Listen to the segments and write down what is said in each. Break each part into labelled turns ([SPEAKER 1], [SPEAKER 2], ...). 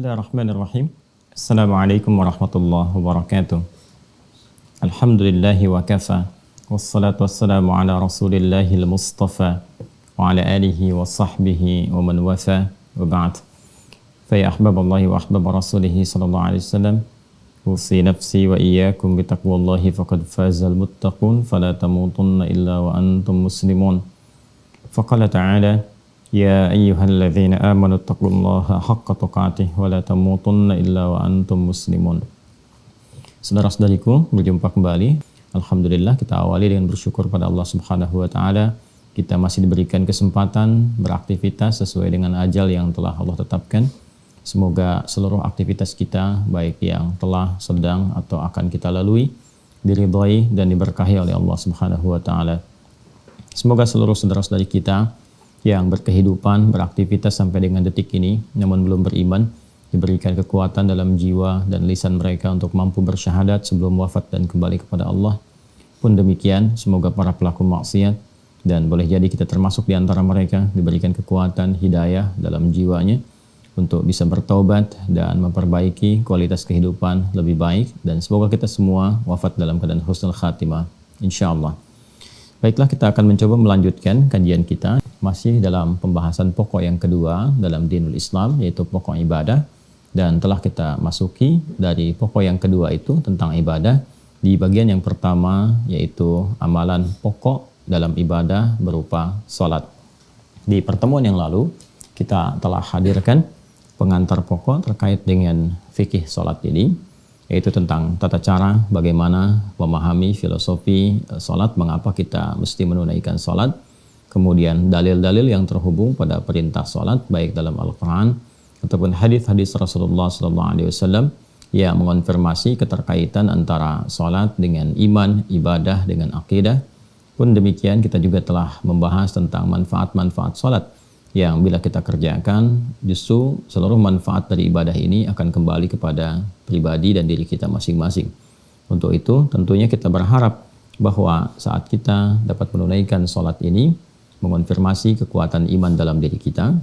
[SPEAKER 1] Bismillahirrahmanirrahim. Assalamualaikum warahmatullahi wabarakatuh. Alhamdulillahi wa kafa. Wassalatu wassalamu ala rasulillahil mustafa wa ala alihi wa sahbihi wa man wafa wa ba'd. Fa ya ahbaballahi wa ahbab rasulihi sallallahu alaihi wasallam. Usi nafsi wa iyyakum bi taqwallahi faqad fazal muttaqun fala tamutunna illa wa antum muslimun. Faqala ta'ala ya ayyuhalladzina amanu taqullaha haqqa tuqatih wa la tamutunna illa wa antum muslimun. Saudara-saudariku, berjumpa kembali. Alhamdulillah, kita awali dengan bersyukur pada Allah Subhanahu wa taala. Kita masih diberikan kesempatan beraktivitas sesuai dengan ajal yang telah Allah tetapkan. Semoga seluruh aktivitas kita, baik yang telah, sedang atau akan kita lalui, diridhai dan diberkahi oleh Allah Subhanahu wa taala. Semoga seluruh saudara-saudari kita yang berkehidupan, beraktivitas sampai dengan detik ini, namun belum beriman, diberikan kekuatan dalam jiwa dan lisan mereka untuk mampu bersyahadat sebelum wafat dan kembali kepada Allah. Pun demikian, semoga para pelaku maksiat, dan boleh jadi kita termasuk di antara mereka, diberikan kekuatan, hidayah dalam jiwanya, untuk bisa bertaubat dan memperbaiki kualitas kehidupan lebih baik, dan semoga kita semua wafat dalam keadaan husnul khatimah, insyaAllah. Baiklah, kita akan mencoba melanjutkan kajian kita masih dalam pembahasan pokok yang kedua dalam dinul Islam, yaitu pokok ibadah, dan telah kita masuki dari pokok yang kedua itu tentang ibadah di bagian yang pertama, yaitu amalan pokok dalam ibadah berupa sholat. Di pertemuan yang lalu kita telah hadirkan pengantar pokok terkait dengan fikih sholat ini, yaitu tentang tata cara bagaimana memahami filosofi sholat, mengapa kita mesti menunaikan sholat, kemudian dalil-dalil yang terhubung pada perintah sholat baik dalam Al-Quran ataupun hadis-hadis Rasulullah SAW yang mengonfirmasi keterkaitan antara sholat dengan iman, ibadah dengan akidah. Pun demikian kita juga telah membahas tentang manfaat-manfaat sholat yang bila kita kerjakan, justru seluruh manfaat dari ibadah ini akan kembali kepada pribadi dan diri kita masing-masing. Untuk itu, tentunya kita berharap bahwa saat kita dapat menunaikan sholat ini, mengonfirmasi kekuatan iman dalam diri kita.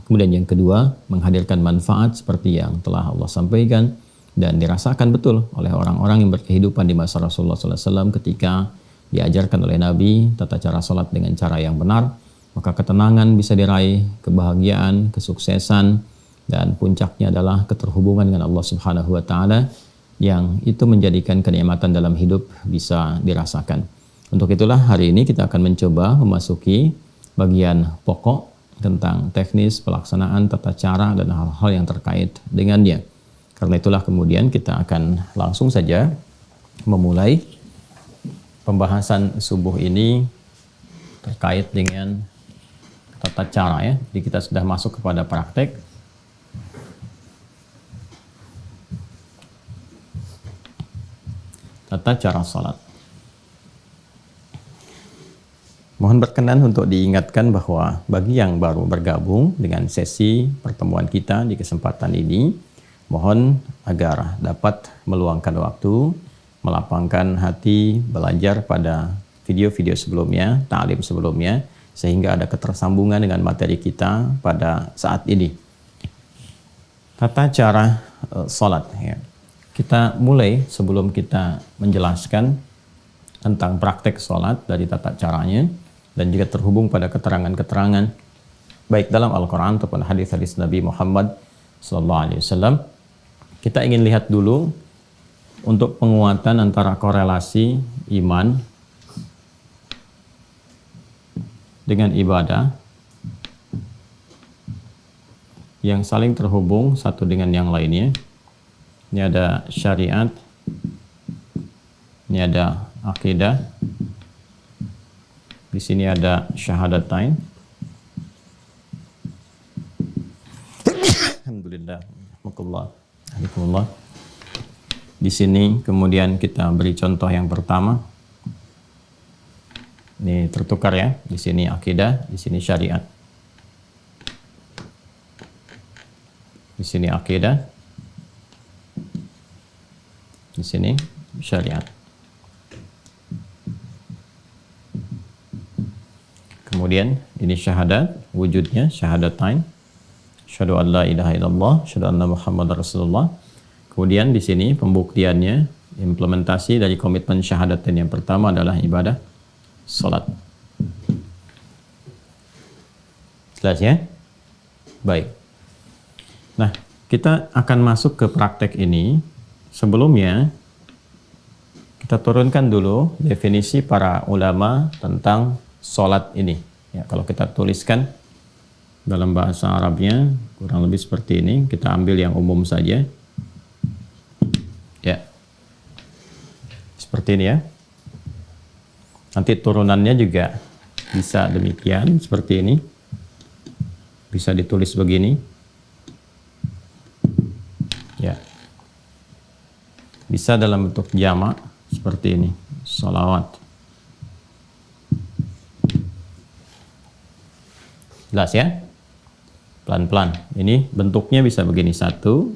[SPEAKER 1] Kemudian yang kedua, menghadirkan manfaat seperti yang telah Allah sampaikan dan dirasakan betul oleh orang-orang yang berkehidupan di masa Rasulullah SAW ketika diajarkan oleh Nabi tata cara sholat dengan cara yang benar. Maka ketenangan bisa diraih, kebahagiaan, kesuksesan, dan puncaknya adalah keterhubungan dengan Allah Subhanahu wa taala yang itu menjadikan kenikmatan dalam hidup bisa dirasakan. Untuk itulah hari ini kita akan mencoba memasuki bagian pokok tentang teknis pelaksanaan tata cara dan hal-hal yang terkait dengannya. Karena itulah kemudian kita akan langsung saja memulai pembahasan subuh ini terkait dengan tata cara, ya. Jadi kita sudah masuk kepada praktek. Tata cara salat. Mohon berkenan untuk diingatkan bahwa bagi yang baru bergabung dengan sesi pertemuan kita di kesempatan ini, mohon agar dapat meluangkan waktu, melapangkan hati, belajar pada video-video sebelumnya, ta'lim sebelumnya, sehingga ada ketersambungan dengan materi kita pada saat ini. Tata cara sholat, ya. Kita mulai sebelum kita menjelaskan tentang praktek sholat dari tata caranya dan juga terhubung pada keterangan-keterangan baik dalam Al-Quran ataupun hadis-hadis Nabi Muhammad SAW. Kita ingin lihat dulu untuk penguatan antara korelasi iman dengan ibadah yang saling terhubung satu dengan yang lainnya. Ini ada syariat, ini ada akidah, di sini ada syahadatain. Alhamdulillah, alhamdulillah. Di sini kemudian kita beri contoh yang pertama. Ini tertukar, ya. Di sini akidah, di sini syariat. Di sini akidah, di sini syariat. Kemudian ini syahadat, wujudnya syahadatain. Asyhadu an la ilaha illallah, asyhadu anna Muhammadar Rasulullah. Kemudian di sini pembuktiannya, implementasi dari komitmen syahadatain yang pertama adalah ibadah salat. Jelas ya? Baik. Nah, kita akan masuk ke praktek ini. Sebelumnya, kita turunkan dulu definisi para ulama tentang sholat ini. Ya, kalau kita tuliskan dalam bahasa Arabnya, kurang lebih seperti ini. Kita ambil yang umum saja. Ya, seperti ini ya. Nanti turunannya juga bisa demikian, seperti ini. Bisa ditulis begini. Ya, bisa dalam bentuk jamak seperti ini, sholawat. Jelas ya? Pelan-pelan. Ini bentuknya bisa begini, 1, 2,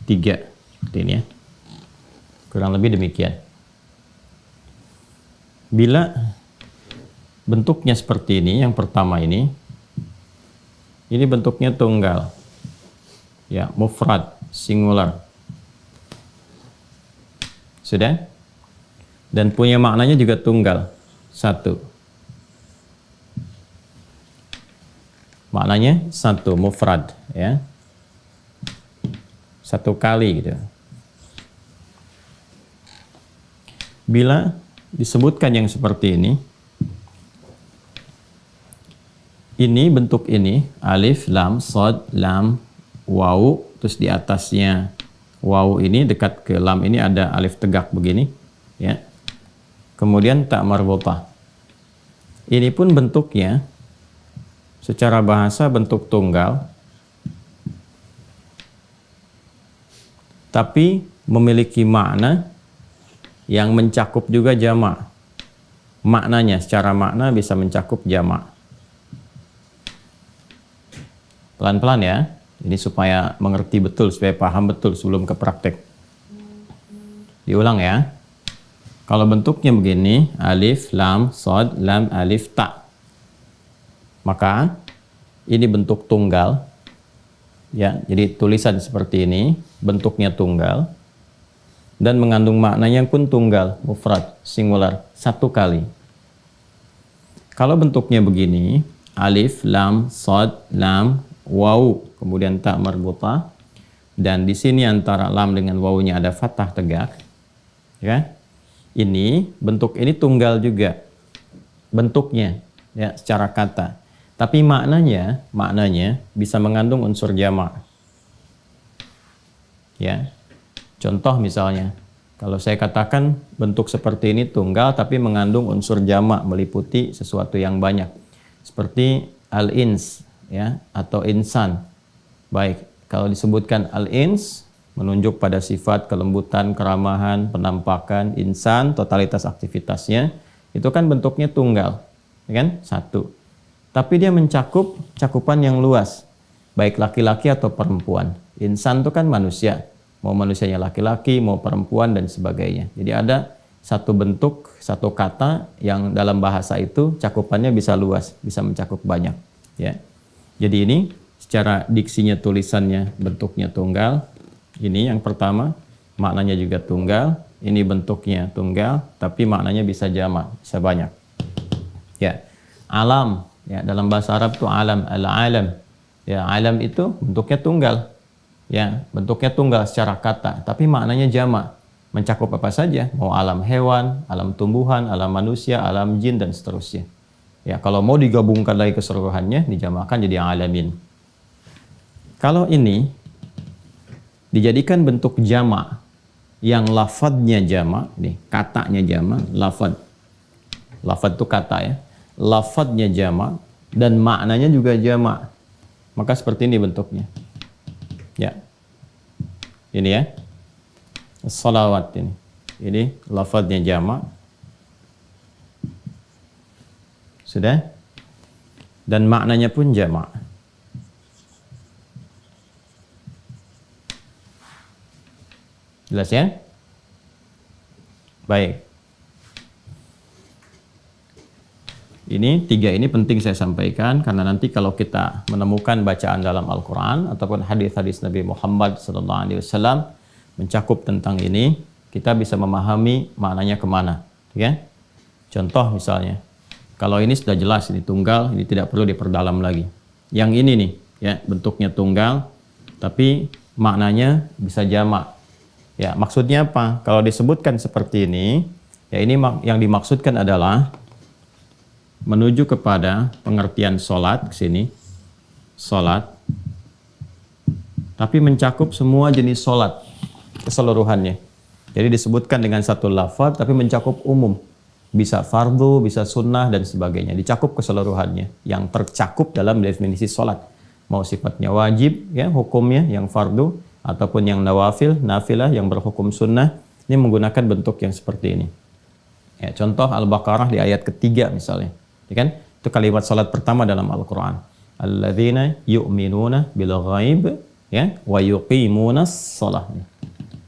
[SPEAKER 1] 3, seperti ini ya. Kurang lebih demikian. Bila bentuknya seperti ini, yang pertama ini bentuknya tunggal, ya, mufrad, singular. Sudah? Dan punya maknanya juga tunggal, 1. Maknanya 1, mufrad, ya. 1 kali gitu. Bila disebutkan yang seperti ini bentuk ini, alif, lam, shad, lam, waw, terus di atasnya waw ini dekat ke lam ini ada alif tegak begini, ya. Kemudian ta marbutah. Ini pun bentuknya secara bahasa bentuk tunggal, tapi memiliki makna yang mencakup juga jamak. Maknanya, secara makna bisa mencakup jamak. Pelan-pelan ya, ini supaya mengerti betul, supaya paham betul sebelum ke praktek. Diulang ya. Kalau bentuknya begini, alif, lam, shad, lam, alif, ta. Maka ini bentuk tunggal. Ya, jadi tulisan seperti ini, bentuknya tunggal. Dan mengandung maknanya pun tunggal, mufrad, singular, 1 kali. Kalau bentuknya begini, alif, lam, shad, lam, waw, kemudian ta marbutah, dan di sini antara lam dengan wawnya ada fathah tegak, ya. Ini bentuk ini tunggal juga bentuknya, ya, secara kata, tapi maknanya bisa mengandung unsur jamak, ya. Contoh misalnya, kalau saya katakan bentuk seperti ini tunggal tapi mengandung unsur jamak, meliputi sesuatu yang banyak, seperti al-ins, ya, atau insan. Baik, kalau disebutkan al-ins menunjuk pada sifat kelembutan, keramahan, penampakan, insan, totalitas aktivitasnya, itu kan bentuknya tunggal, ya kan? 1. Tapi dia mencakup cakupan yang luas, baik laki-laki atau perempuan. Insan itu kan manusia, mau manusianya laki-laki, mau perempuan dan sebagainya. Jadi ada satu bentuk, satu kata yang dalam bahasa itu cakupannya bisa luas, bisa mencakup banyak, ya. Jadi ini secara diksinya, tulisannya, bentuknya tunggal. Ini yang pertama, maknanya juga tunggal. Ini bentuknya tunggal, tapi maknanya bisa jamak, bisa banyak. Ya, alam, ya, dalam bahasa Arab itu alam, al-alam. Ya, alam itu bentuknya tunggal. Ya, bentuknya tunggal secara kata, tapi maknanya jamak. Mencakup apa saja, mau alam hewan, alam tumbuhan, alam manusia, alam jin dan seterusnya. Ya, kalau mau digabungkan lagi keseluruhannya, dijamakan jadi alamin. Kalau ini dijadikan bentuk jamak yang lafadznya jamak, nih, katanya jamak, lafadz. Lafadz itu kata ya. Lafadznya jamak dan maknanya juga jamak. Maka seperti ini bentuknya. Ya. Ini ya. Sholawat ini. Ini lafadznya jamak. Sudah? Dan maknanya pun jamak. Jelas ya? Baik. Ini tiga ini penting saya sampaikan karena nanti kalau kita menemukan bacaan dalam Al-Quran ataupun hadis-hadis Nabi Muhammad SAW mencakup tentang ini, kita bisa memahami maknanya kemana. Ya? Contoh misalnya, kalau ini sudah jelas ini tunggal, ini tidak perlu diperdalam lagi. Yang ini nih, ya bentuknya tunggal, tapi maknanya bisa jamak. Ya, maksudnya apa? Kalau disebutkan seperti ini, ya ini yang dimaksudkan adalah menuju kepada pengertian sholat ke sini, sholat, tapi mencakup semua jenis sholat keseluruhannya. Jadi disebutkan dengan satu lafaz, tapi mencakup umum, bisa fardu, bisa sunnah dan sebagainya, dicakup keseluruhannya. Yang tercakup dalam definisi sholat, mau sifatnya wajib, ya hukumnya yang fardu, ataupun yang nawafil, nafilah yang berhukum sunnah, ini menggunakan bentuk yang seperti ini. Ya, contoh Al-Baqarah di ayat ketiga misalnya. Ya kan? Itu kalimat salat pertama dalam Al-Quran. Alladzina yu'minuna bil ghaib, ya, wa yuqimunas shalah.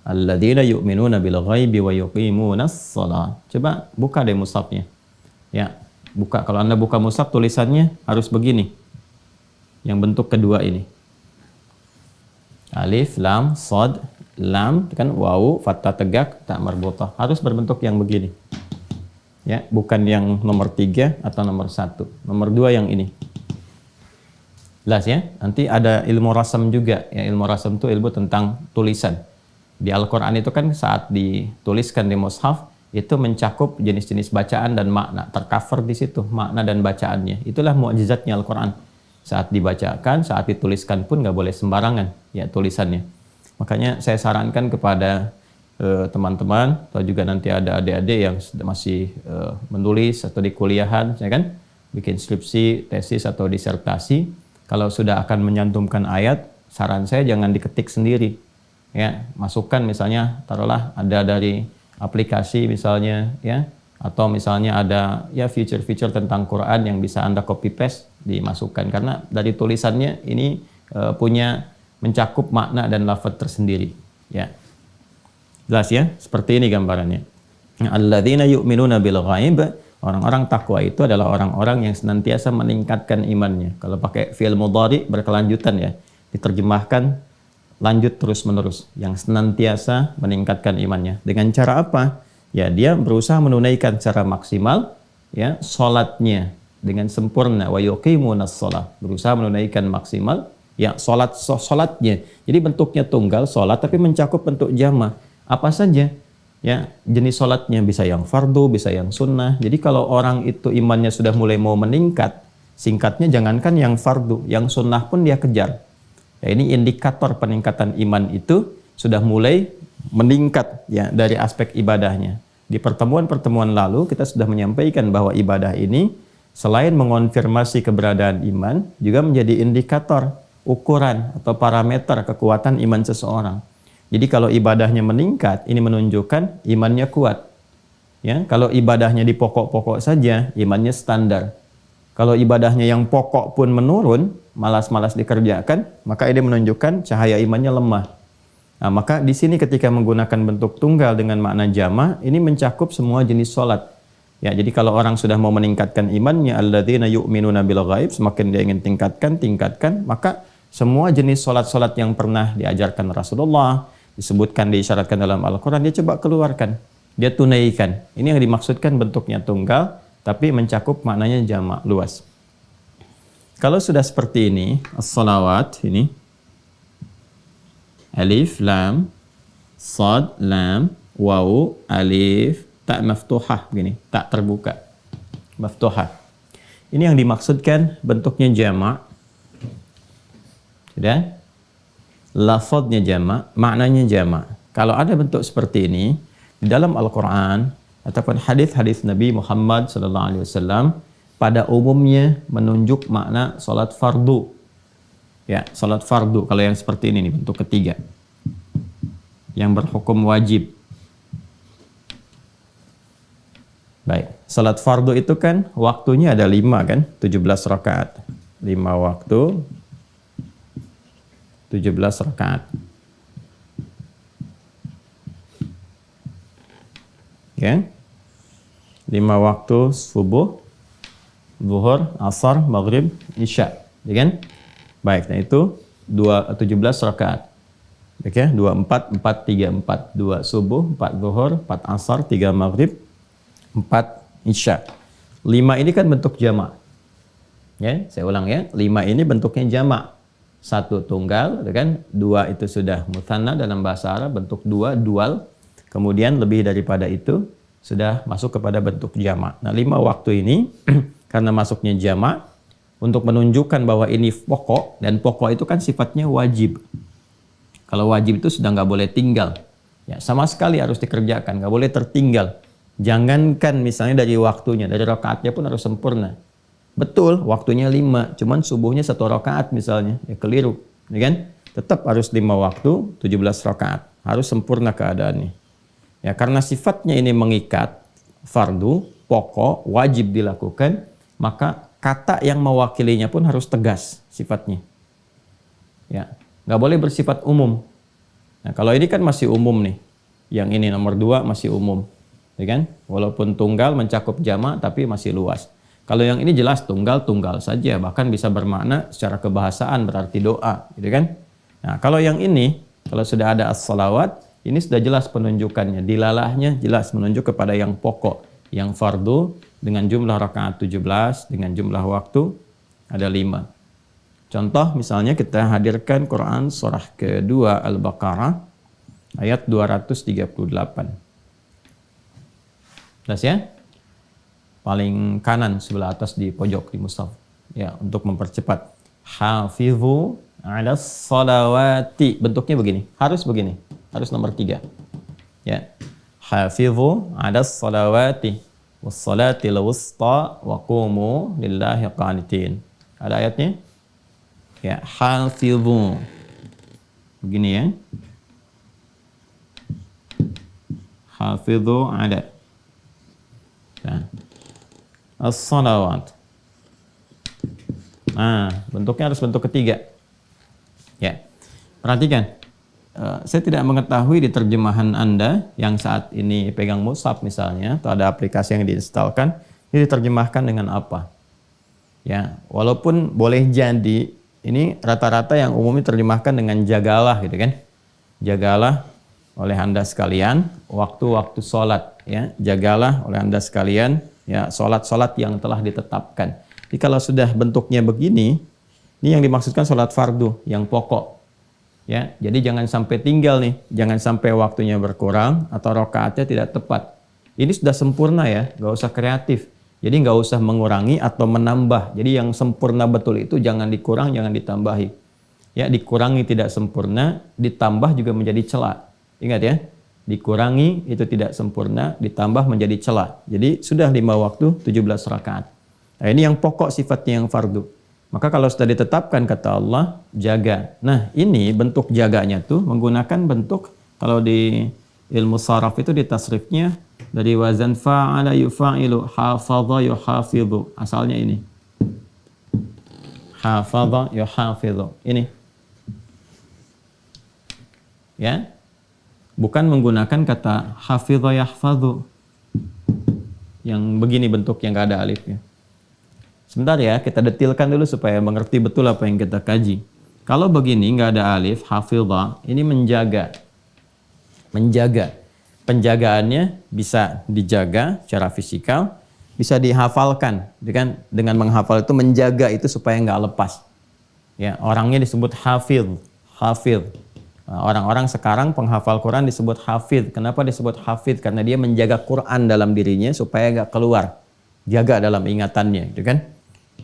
[SPEAKER 1] Alladzina yu'minuna bil ghaibi wa yuqimunas shalah. Coba buka deh mushafnya. Ya, buka. Kalau Anda buka mushaf tulisannya harus begini. Yang bentuk kedua ini. Alif, lam, shad, lam, kan wawu, fathah tegak, tak marbutah. Harus berbentuk yang begini. Ya, bukan yang nomor 3 atau nomor 1. Nomor 2 yang ini. Jelas ya? Nanti ada ilmu rasam juga. Ya, ilmu rasam itu ilmu tentang tulisan. Di Al-Quran itu kan saat dituliskan di mushaf, itu mencakup jenis-jenis bacaan dan makna. Tercover di situ, makna dan bacaannya. Itulah mukjizatnya Al-Quran. Saat dibacakan, saat dituliskan pun nggak boleh sembarangan ya tulisannya. Makanya saya sarankan kepada teman-teman atau juga nanti ada adik-adik yang masih menulis atau di kuliahan, ya kan, bikin skripsi, tesis atau disertasi, kalau sudah akan menyantumkan ayat, saran saya jangan diketik sendiri, ya masukkan misalnya, taruhlah ada dari aplikasi misalnya, ya, atau misalnya ada ya feature-feature tentang Quran yang bisa Anda copy paste dimasukkan, karena dari tulisannya ini punya mencakup makna dan lafaz tersendiri, ya. Jelas ya, seperti ini gambarannya. Alladzina yu'minuna bil ghaib, orang-orang takwa itu adalah orang-orang yang senantiasa meningkatkan imannya. Kalau pakai fi'il mudhari berkelanjutan ya, diterjemahkan lanjut terus-menerus, yang senantiasa meningkatkan imannya. Dengan cara apa? Ya, dia berusaha menunaikan secara maksimal ya salatnya dengan sempurna, wa yuqimunas shalah, berusaha menunaikan maksimal ya salatnya. Jadi bentuknya tunggal salat tapi mencakup bentuk jama'. Apa saja ya jenis sholatnya, bisa yang fardu, bisa yang sunnah. Jadi kalau orang itu imannya sudah mulai mau meningkat, singkatnya jangankan yang fardu, yang sunnah pun dia kejar. Ya, ini indikator peningkatan iman itu sudah mulai meningkat ya dari aspek ibadahnya. Di pertemuan-pertemuan lalu kita sudah menyampaikan bahwa ibadah ini selain mengonfirmasi keberadaan iman, juga menjadi indikator, ukuran atau parameter kekuatan iman seseorang. Jadi kalau ibadahnya meningkat, ini menunjukkan imannya kuat. Ya, kalau ibadahnya di pokok-pokok saja, imannya standar. Kalau ibadahnya yang pokok pun menurun, malas-malas dikerjakan, maka ini menunjukkan cahaya imannya lemah. Nah, maka di sini ketika menggunakan bentuk tunggal dengan makna jama', ini mencakup semua jenis sholat. Ya, jadi kalau orang sudah mau meningkatkan imannya, alladzina yu'minuna bil ghaib, semakin dia ingin tingkatkan, maka semua jenis sholat-sholat yang pernah diajarkan Rasulullah, disebutkan, diisyaratkan dalam Al-Quran, dia coba keluarkan, dia tunaikan. Ini yang dimaksudkan bentuknya tunggal, tapi mencakup maknanya jamak luas. Kalau sudah seperti ini, as-salawat ini, alif, lam, sad, lam, wawu, alif, tak maftuhah, begini, tak terbuka, maftuhah. Ini yang dimaksudkan bentuknya jamak. Sudah? Lafadznya jamak, maknanya jamak. Kalau ada bentuk seperti ini di dalam Al-Quran ataupun hadis-hadis Nabi Muhammad SAW, pada umumnya menunjuk makna salat fardu. Ya, salat fardu. Kalau yang seperti ini nih, bentuk ketiga, yang berhukum wajib. Baik, salat fardu itu kan waktunya ada 5 kan, 17 rakaat, 5 waktu. 17 rakaat. Ya. 5 waktu subuh, zuhur, asar, maghrib, isya. Ya kan? Baik, nah itu 17 rakaat. Oke, 24, 4, 3, 4. 2 subuh, 4 zuhur, 4 asar, 3 maghrib, 4 isya. 5 ini kan bentuk jamak. Ya, saya ulang ya. 5 ini bentuknya jamak. 1 tunggal, kan? 2 itu sudah mutsanna dalam bahasa Arab, bentuk 2, dual. Kemudian lebih daripada itu sudah masuk kepada bentuk jamak. Nah, 5 waktu ini karena masuknya jamak, untuk menunjukkan bahwa ini pokok, dan pokok itu kan sifatnya wajib. Kalau wajib itu sudah nggak boleh tinggal. Ya, sama sekali harus dikerjakan, nggak boleh tertinggal. Jangankan misalnya dari waktunya, dari rakaatnya pun harus sempurna. Betul, waktunya 5, cuman subuhnya 1 rakaat misalnya, ya keliru. Ya kan? Tetap harus 5 waktu, 17 rakaat. Harus sempurna keadaannya. Ya, karena sifatnya ini mengikat, fardu, pokok, wajib dilakukan, maka kata yang mewakilinya pun harus tegas sifatnya. Ya, nggak boleh bersifat umum. Nah, kalau ini kan masih umum nih. Yang ini nomor 2 masih umum. Ya kan? Walaupun tunggal mencakup jamak tapi masih luas. Kalau yang ini jelas tunggal saja, bahkan bisa bermakna secara kebahasaan berarti doa, gitu kan? Nah, kalau yang ini, kalau sudah ada as-salawat, ini sudah jelas penunjukannya, dilalahnya jelas menunjuk kepada yang pokok, yang fardu dengan jumlah rakaat 17, dengan jumlah waktu ada 5. Contoh misalnya kita hadirkan Quran surah kedua Al-Baqarah ayat 238. Jelas ya? Paling kanan sebelah atas di pojok di mushaf. Ya, untuk mempercepat. Hafizu 'alas salawati. Bentuknya begini, harus begini. Harus nomor 3. Ya. Hafizu 'alas salawati wassalatil wusta wa qumu lillahi qanitin. Ada ayatnya? Ya, hafizu. Begini ya. Hafizu ada. Nah. As-salawat. Nah, bentuknya harus bentuk ketiga. Ya. Perhatikan. Saya tidak mengetahui di terjemahan Anda yang saat ini pegang mushaf misalnya, atau ada aplikasi yang diinstalkan, ini diterjemahkan dengan apa? Ya, walaupun boleh jadi ini rata-rata yang umumnya terjemahkan dengan jagalah gitu kan. Jagalah oleh Anda sekalian waktu-waktu sholat, ya. Jagalah oleh Anda sekalian ya sholat-sholat yang telah ditetapkan. Jadi kalau sudah bentuknya begini, ini yang dimaksudkan sholat fardu yang pokok. Ya, jadi jangan sampai tinggal nih, jangan sampai waktunya berkurang atau rakaatnya tidak tepat. Ini sudah sempurna ya, nggak usah kreatif. Jadi nggak usah mengurangi atau menambah. Jadi yang sempurna betul itu jangan dikurang, jangan ditambahi. Ya, dikurangi tidak sempurna, ditambah juga menjadi celah. Ingat ya, dikurangi itu tidak sempurna, ditambah menjadi celah. Jadi sudah 5 waktu, 17 rakaat. Nah, ini yang pokok sifatnya yang fardu. Maka kalau sudah ditetapkan kata Allah, jaga. Nah, ini bentuk jaganya tuh menggunakan bentuk, kalau di ilmu saraf itu di tasrifnya dari wazan fa'ala yufa'ilu, hafadha yuhafidhu. Asalnya ini. Hafadha yuhafidhu. Ini. Ya. Bukan menggunakan kata hafidha yahfadhu. Yang begini bentuk yang enggak ada alifnya. Sebentar ya, kita detilkan dulu supaya mengerti betul apa yang kita kaji. Kalau begini, nggak ada alif, hafidha, ini menjaga. Menjaga. Penjagaannya bisa dijaga secara fisikal, bisa dihafalkan. Dengan menghafal itu, menjaga itu supaya nggak lepas. Ya, orangnya disebut hafidh. Hafidh. Nah, orang-orang sekarang penghafal Quran disebut hafidh. Kenapa disebut hafidh? Karena dia menjaga Quran dalam dirinya supaya nggak keluar. Jaga dalam ingatannya, gitu kan?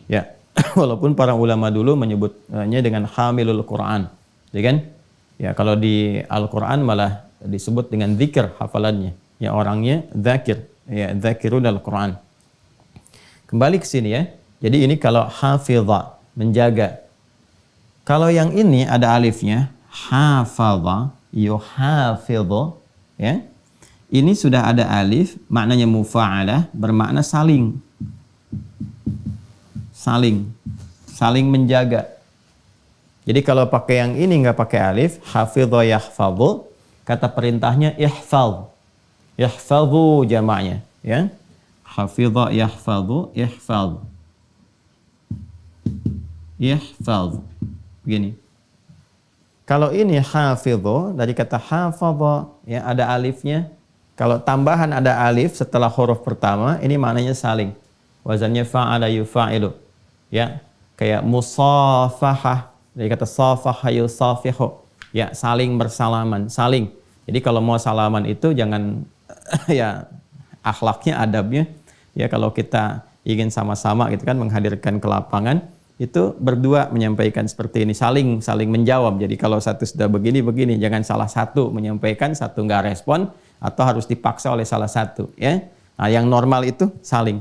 [SPEAKER 1] Ya, walaupun para ulama dulu menyebutnya dengan hamilul Quran, ya kan? Ya, kalau di Al-Quran malah disebut dengan zikir hafalannya. Ya, orangnya zakir, ya zakirun al-Quran. Kembali ke sini ya. Jadi ini kalau hafidha, menjaga. Kalau yang ini ada alifnya, hafadha, yuhafidhu, ya. Ini sudah ada alif, maknanya mufa'alah, bermakna saling. Saling menjaga. Jadi kalau pakai yang ini nggak pakai alif, hafidha yahfadhu, kata perintahnya ihfadh. Yahfadhu jamaknya, ya. Hafidha yahfadhu, ihfadh. Ihfaz. Begini. Kalau ini hafidho, dari kata hafadha, ya ada alifnya. Kalau tambahan ada alif setelah huruf pertama, ini maknanya saling. Wazannya fa'ala yufa'ilu. Ya, kayak musafahah, dari kata safaha yusafihu. Ya, saling bersalaman, saling. Jadi kalau mau salaman itu jangan ya akhlaknya, adabnya. Ya kalau kita ingin sama-sama gitu kan menghadirkan ke lapangan, itu berdua menyampaikan seperti ini, saling menjawab. Jadi kalau satu sudah begini, jangan salah satu menyampaikan, satu nggak respon, atau harus dipaksa oleh salah satu. Ya, nah yang normal itu saling.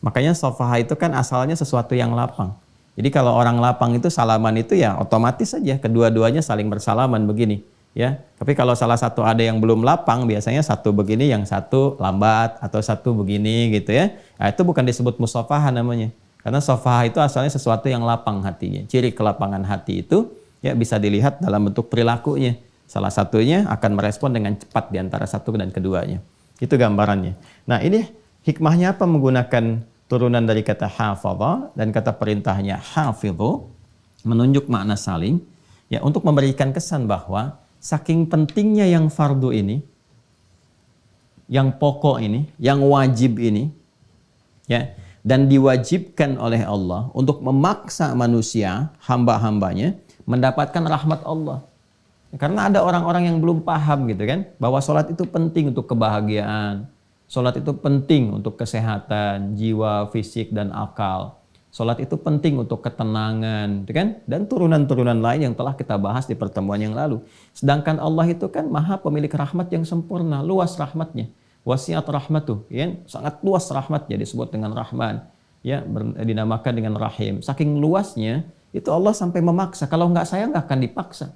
[SPEAKER 1] Makanya sofaha itu kan asalnya sesuatu yang lapang. Jadi kalau orang lapang itu salaman itu ya otomatis saja kedua-duanya saling bersalaman begini. Ya, tapi kalau salah satu ada yang belum lapang, biasanya satu begini, yang satu lambat, atau satu begini gitu ya. Nah, itu bukan disebut musafaha namanya. Karena sofaha itu asalnya sesuatu yang lapang hatinya. Ciri kelapangan hati itu ya bisa dilihat dalam bentuk perilakunya. Salah satunya akan merespon dengan cepat di antara satu dan keduanya. Itu gambarannya. Nah, ini hikmahnya apa menggunakan turunan dari kata hafadha dan kata perintahnya hafidhu, menunjuk makna saling ya, untuk memberikan kesan bahwa saking pentingnya yang fardu ini, yang pokok ini, yang wajib ini ya, dan diwajibkan oleh Allah untuk memaksa manusia, hamba-hambanya, mendapatkan rahmat Allah. Karena ada orang-orang yang belum paham gitu kan, bahwa sholat itu penting untuk kebahagiaan, sholat itu penting untuk kesehatan, jiwa, fisik, dan akal. Sholat itu penting untuk ketenangan, gitu kan? Dan turunan-turunan lain yang telah kita bahas di pertemuan yang lalu. Sedangkan Allah itu kan maha pemilik rahmat yang sempurna, luas rahmatnya. Wasiat rahmatuh, ya, sangat luas rahmatnya, disebut dengan Rahman, ya, dinamakan dengan Rahim. Saking luasnya itu Allah sampai memaksa. Kalau nggak sayang nggak akan dipaksa.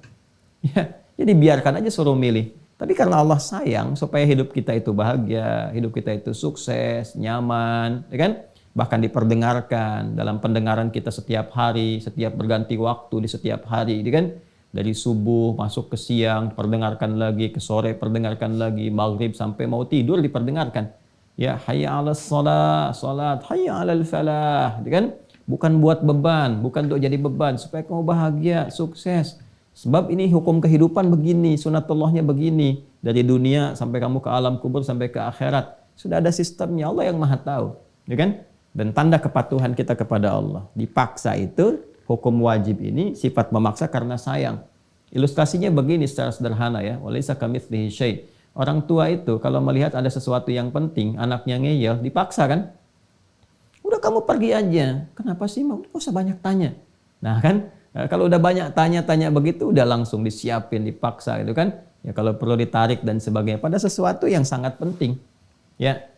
[SPEAKER 1] Ya, jadi biarkan aja suruh milih. Tapi karena Allah sayang supaya hidup kita itu bahagia, hidup kita itu sukses, nyaman, ya kan? Bahkan diperdengarkan dalam pendengaran kita setiap hari, setiap berganti waktu di setiap hari, ya kan? Dari subuh masuk ke siang perdengarkan lagi, ke sore perdengarkan lagi, maghrib sampai mau tidur diperdengarkan. Ya, hayya 'alas shalah, salat, hayya 'alal falah, gitu kan? Bukan buat beban, bukan untuk jadi beban, supaya kamu bahagia, sukses. Sebab ini hukum kehidupan begini, sunatullahnya begini, dari dunia sampai kamu ke alam kubur sampai ke akhirat. Sudah ada sistemnya, Allah yang Maha tahu, ya kan? Dan tanda kepatuhan kita kepada Allah. Dipaksa itu hukum wajib ini sifat memaksa karena sayang. Ilustrasinya begini secara sederhana ya. Walaysa kamitslihi syai'. Orang tua itu kalau melihat ada sesuatu yang penting, anaknya ngeyel, dipaksa kan? Udah kamu pergi aja. Kenapa sih? Nggak usah banyak tanya. Nah kan, kalau udah banyak tanya-tanya begitu, udah langsung disiapin, dipaksa gitu kan? Ya kalau perlu ditarik dan sebagainya. Pada sesuatu yang sangat penting. Ya,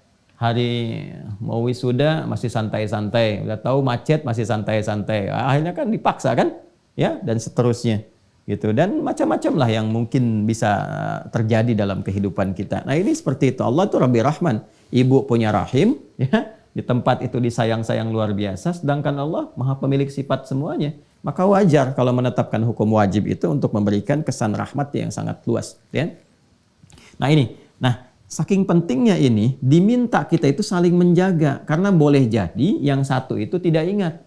[SPEAKER 1] hari mau wisuda masih santai-santai, udah tahu macet masih santai-santai, akhirnya kan dipaksa kan, ya, dan seterusnya gitu, dan macam-macam lah yang mungkin bisa terjadi dalam kehidupan kita. Nah ini seperti itu, Allah itu Rabbi Rahman, ibu punya rahim, ya, di tempat itu disayang-sayang luar biasa, sedangkan Allah maha pemilik sifat semuanya, maka wajar kalau menetapkan hukum wajib itu untuk memberikan kesan rahmat yang sangat luas, ya. Nah ini, saking pentingnya ini, diminta kita itu saling menjaga. Karena boleh jadi yang satu itu tidak ingat.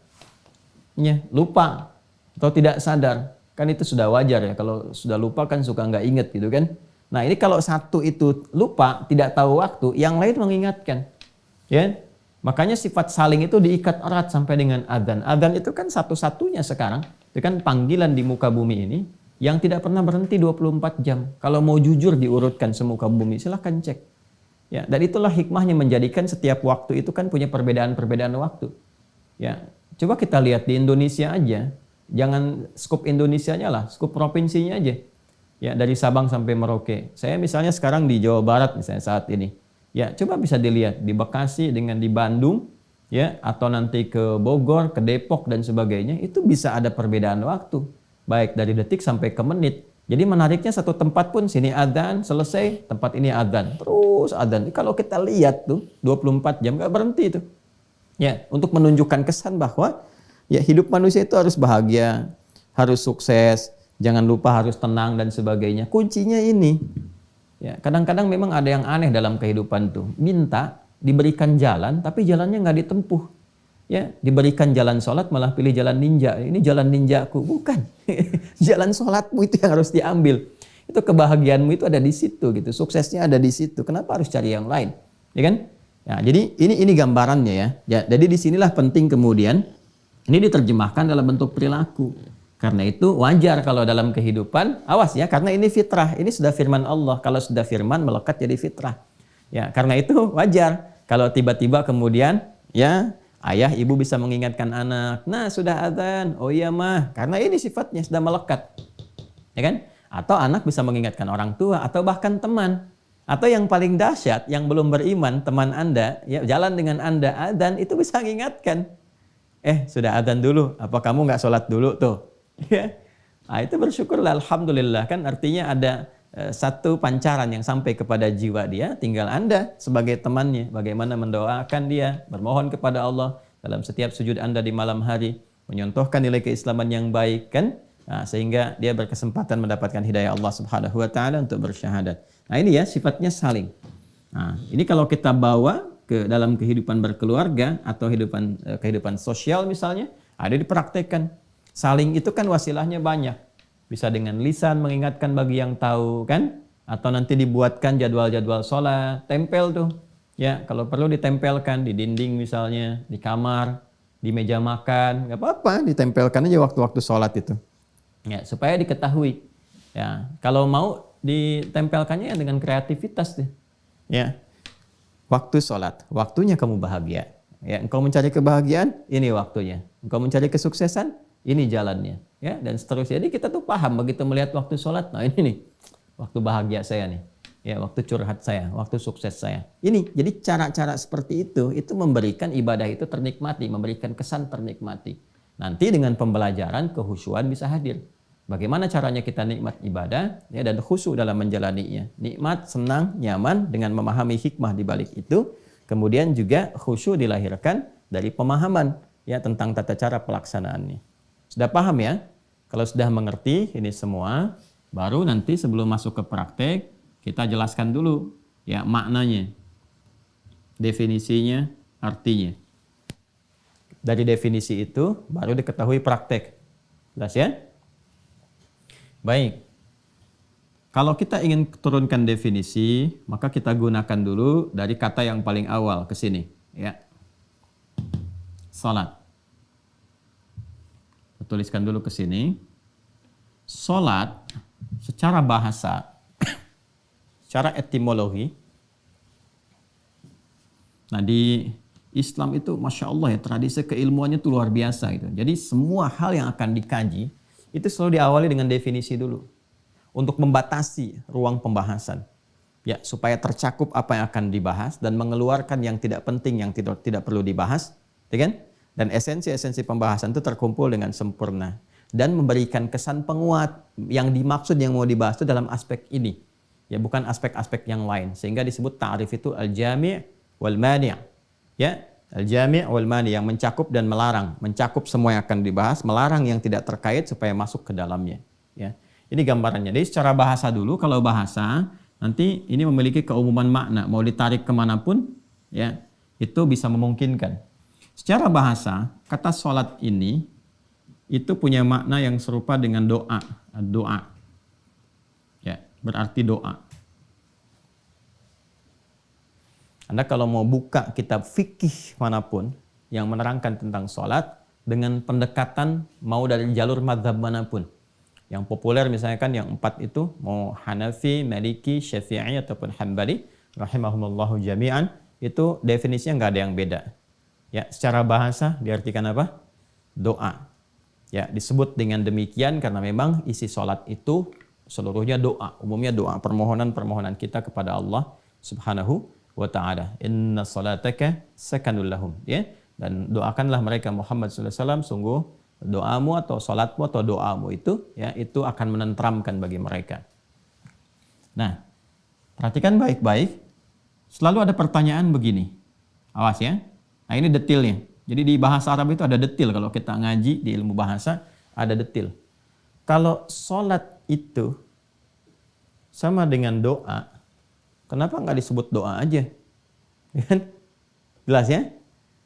[SPEAKER 1] Ya, lupa. Atau tidak sadar. Kan itu sudah wajar ya. Kalau sudah lupa kan suka nggak ingat gitu kan. Nah ini kalau satu itu lupa, tidak tahu waktu, yang lain mengingatkan. Ya, makanya sifat saling itu diikat erat sampai dengan adzan. Adzan itu kan satu-satunya sekarang. Itu kan panggilan di muka bumi ini yang tidak pernah berhenti 24 jam. Kalau mau jujur diurutkan semuka bumi, silahkan cek. Ya, dan itulah hikmahnya menjadikan setiap waktu itu kan punya perbedaan-perbedaan waktu. Ya, coba kita lihat di Indonesia aja. Jangan skup Indonesianya lah, skup provinsinya aja. Ya, dari Sabang sampai Merauke. Saya misalnya sekarang di Jawa Barat misalnya saat ini. Ya, coba bisa dilihat di Bekasi dengan di Bandung, ya, atau nanti ke Bogor, ke Depok dan sebagainya, itu bisa ada perbedaan waktu. Baik dari detik sampai ke menit. Jadi menariknya satu tempat pun sini adzan, selesai, tempat ini adzan. Terus adzan. Kalau kita lihat tuh 24 jam gak berhenti tuh. Ya, untuk menunjukkan kesan bahwa ya hidup manusia itu harus bahagia, harus sukses, jangan lupa harus tenang dan sebagainya. Kuncinya ini. Ya, kadang-kadang memang ada yang aneh dalam kehidupan tuh. Minta diberikan jalan tapi jalannya nggak ditempuh. Ya, diberikan jalan sholat malah pilih jalan ninja. Ini jalan ninjaku, bukan. Jalan sholatmu itu yang harus diambil. Itu kebahagiaanmu itu ada di situ gitu. Suksesnya ada di situ. Kenapa harus cari yang lain? Ya kan? Ya, jadi ini gambarannya ya. Ya, jadi disinilah penting kemudian ini diterjemahkan dalam bentuk perilaku. Karena itu wajar kalau dalam kehidupan, awas ya, karena ini fitrah. Ini sudah firman Allah. Kalau sudah firman melekat jadi fitrah. Ya, karena itu wajar kalau tiba-tiba kemudian ya ayah ibu bisa mengingatkan anak, nah sudah adzan, oh iya mah, karena ini sifatnya sudah melekat, ya kan? Atau anak bisa mengingatkan orang tua atau bahkan teman, atau yang paling dahsyat yang belum beriman teman anda, ya jalan dengan anda adzan itu bisa mengingatkan, sudah adzan dulu, apa kamu nggak sholat dulu tuh, ya? Nah, itu bersyukurlah, alhamdulillah kan artinya ada satu pancaran yang sampai kepada jiwa dia, tinggal Anda sebagai temannya bagaimana mendoakan dia, bermohon kepada Allah dalam setiap sujud Anda di malam hari, menyontohkan nilai keislaman yang baik kan, nah, sehingga dia berkesempatan mendapatkan hidayah Allah Subhanahu wa taala untuk bersyahadat. Nah, ini ya sifatnya saling. Nah, ini kalau kita bawa ke dalam kehidupan berkeluarga atau kehidupan sosial misalnya, ada dipraktekkan. Saling itu kan wasilahnya banyak. Bisa dengan lisan mengingatkan bagi yang tahu kan, atau nanti dibuatkan jadwal-jadwal sholat, tempel tuh ya, kalau perlu ditempelkan di dinding misalnya, di kamar, di meja makan, nggak apa-apa, ditempelkan aja waktu-waktu sholat itu ya, supaya diketahui ya. Kalau mau ditempelkannya ya dengan kreativitas deh ya, waktu sholat, waktunya kamu bahagia ya, engkau mencari kebahagiaan, ini waktunya, engkau mencari kesuksesan, ini jalannya ya, dan seterusnya. Jadi kita tuh paham begitu melihat waktu sholat, nah ini nih waktu bahagia saya nih ya, waktu curhat saya, waktu sukses saya ini. Jadi cara-cara seperti itu memberikan ibadah itu ternikmati, memberikan kesan ternikmati. Nanti dengan pembelajaran kehusyuan bisa hadir. Bagaimana caranya kita nikmat ibadah ya, dan khusyuk dalam menjalaninya, nikmat, senang, nyaman dengan memahami hikmah di balik itu. Kemudian juga khusyuk dilahirkan dari pemahaman ya tentang tata cara pelaksanaannya. Sudah paham ya? Kalau sudah mengerti ini semua, baru nanti sebelum masuk ke praktek, kita jelaskan dulu ya maknanya, definisinya, artinya. Dari definisi itu baru diketahui praktek. Jelas ya? Baik. Kalau kita ingin turunkan definisi, maka kita gunakan dulu dari kata yang paling awal ke sini ya. Salat. Tuliskan dulu ke sini. Salat secara bahasa, secara etimologi. Nah, di Islam itu Masya Allah ya, tradisi keilmuannya itu luar biasa gitu. Jadi semua hal yang akan dikaji itu selalu diawali dengan definisi dulu, untuk membatasi ruang pembahasan ya, supaya tercakup apa yang akan dibahas dan mengeluarkan yang tidak penting, yang tidak perlu dibahas, ya kan? Dan esensi-esensi pembahasan itu terkumpul dengan sempurna dan memberikan kesan penguat yang dimaksud, yang mau dibahas itu dalam aspek ini ya, bukan aspek-aspek yang lain, sehingga disebut ta'rif itu al-jami' wal mani' ya, al-jami' wal mani', yang mencakup dan melarang, mencakup semua yang akan dibahas, melarang yang tidak terkait supaya masuk ke dalamnya ya. Ini gambarannya. Jadi secara bahasa dulu, kalau bahasa nanti ini memiliki keumuman makna, mau ditarik kemanapun ya itu bisa memungkinkan. Secara bahasa, kata sholat ini itu punya makna yang serupa dengan doa. Doa. Ya, berarti doa. Anda kalau mau buka kitab fikih manapun yang menerangkan tentang sholat dengan pendekatan mau dari jalur mazhab manapun. Yang populer misalnya kan yang 4 itu, mau Hanafi, Maliki, Syafi'i ataupun Hambali, rahimahumullahu jami'an, itu definisinya nggak ada yang beda. Ya, secara bahasa diartikan apa? Doa. Ya, disebut dengan demikian karena memang isi sholat itu seluruhnya doa. Umumnya doa, permohonan-permohonan kita kepada Allah Subhanahu wa ta'ala. Inna salataka sakanul lahum. Ya, dan doakanlah mereka Muhammad SAW, sungguh doamu atau sholatmu atau doamu itu ya, itu akan menenteramkan bagi mereka. Nah, perhatikan baik-baik. Selalu ada pertanyaan begini. Awas ya. Nah, ini detailnya. Jadi di bahasa Arab itu ada detail. Kalau kita ngaji di ilmu bahasa, ada detail. Kalau sholat itu sama dengan doa, kenapa nggak disebut doa aja? Jelas ya?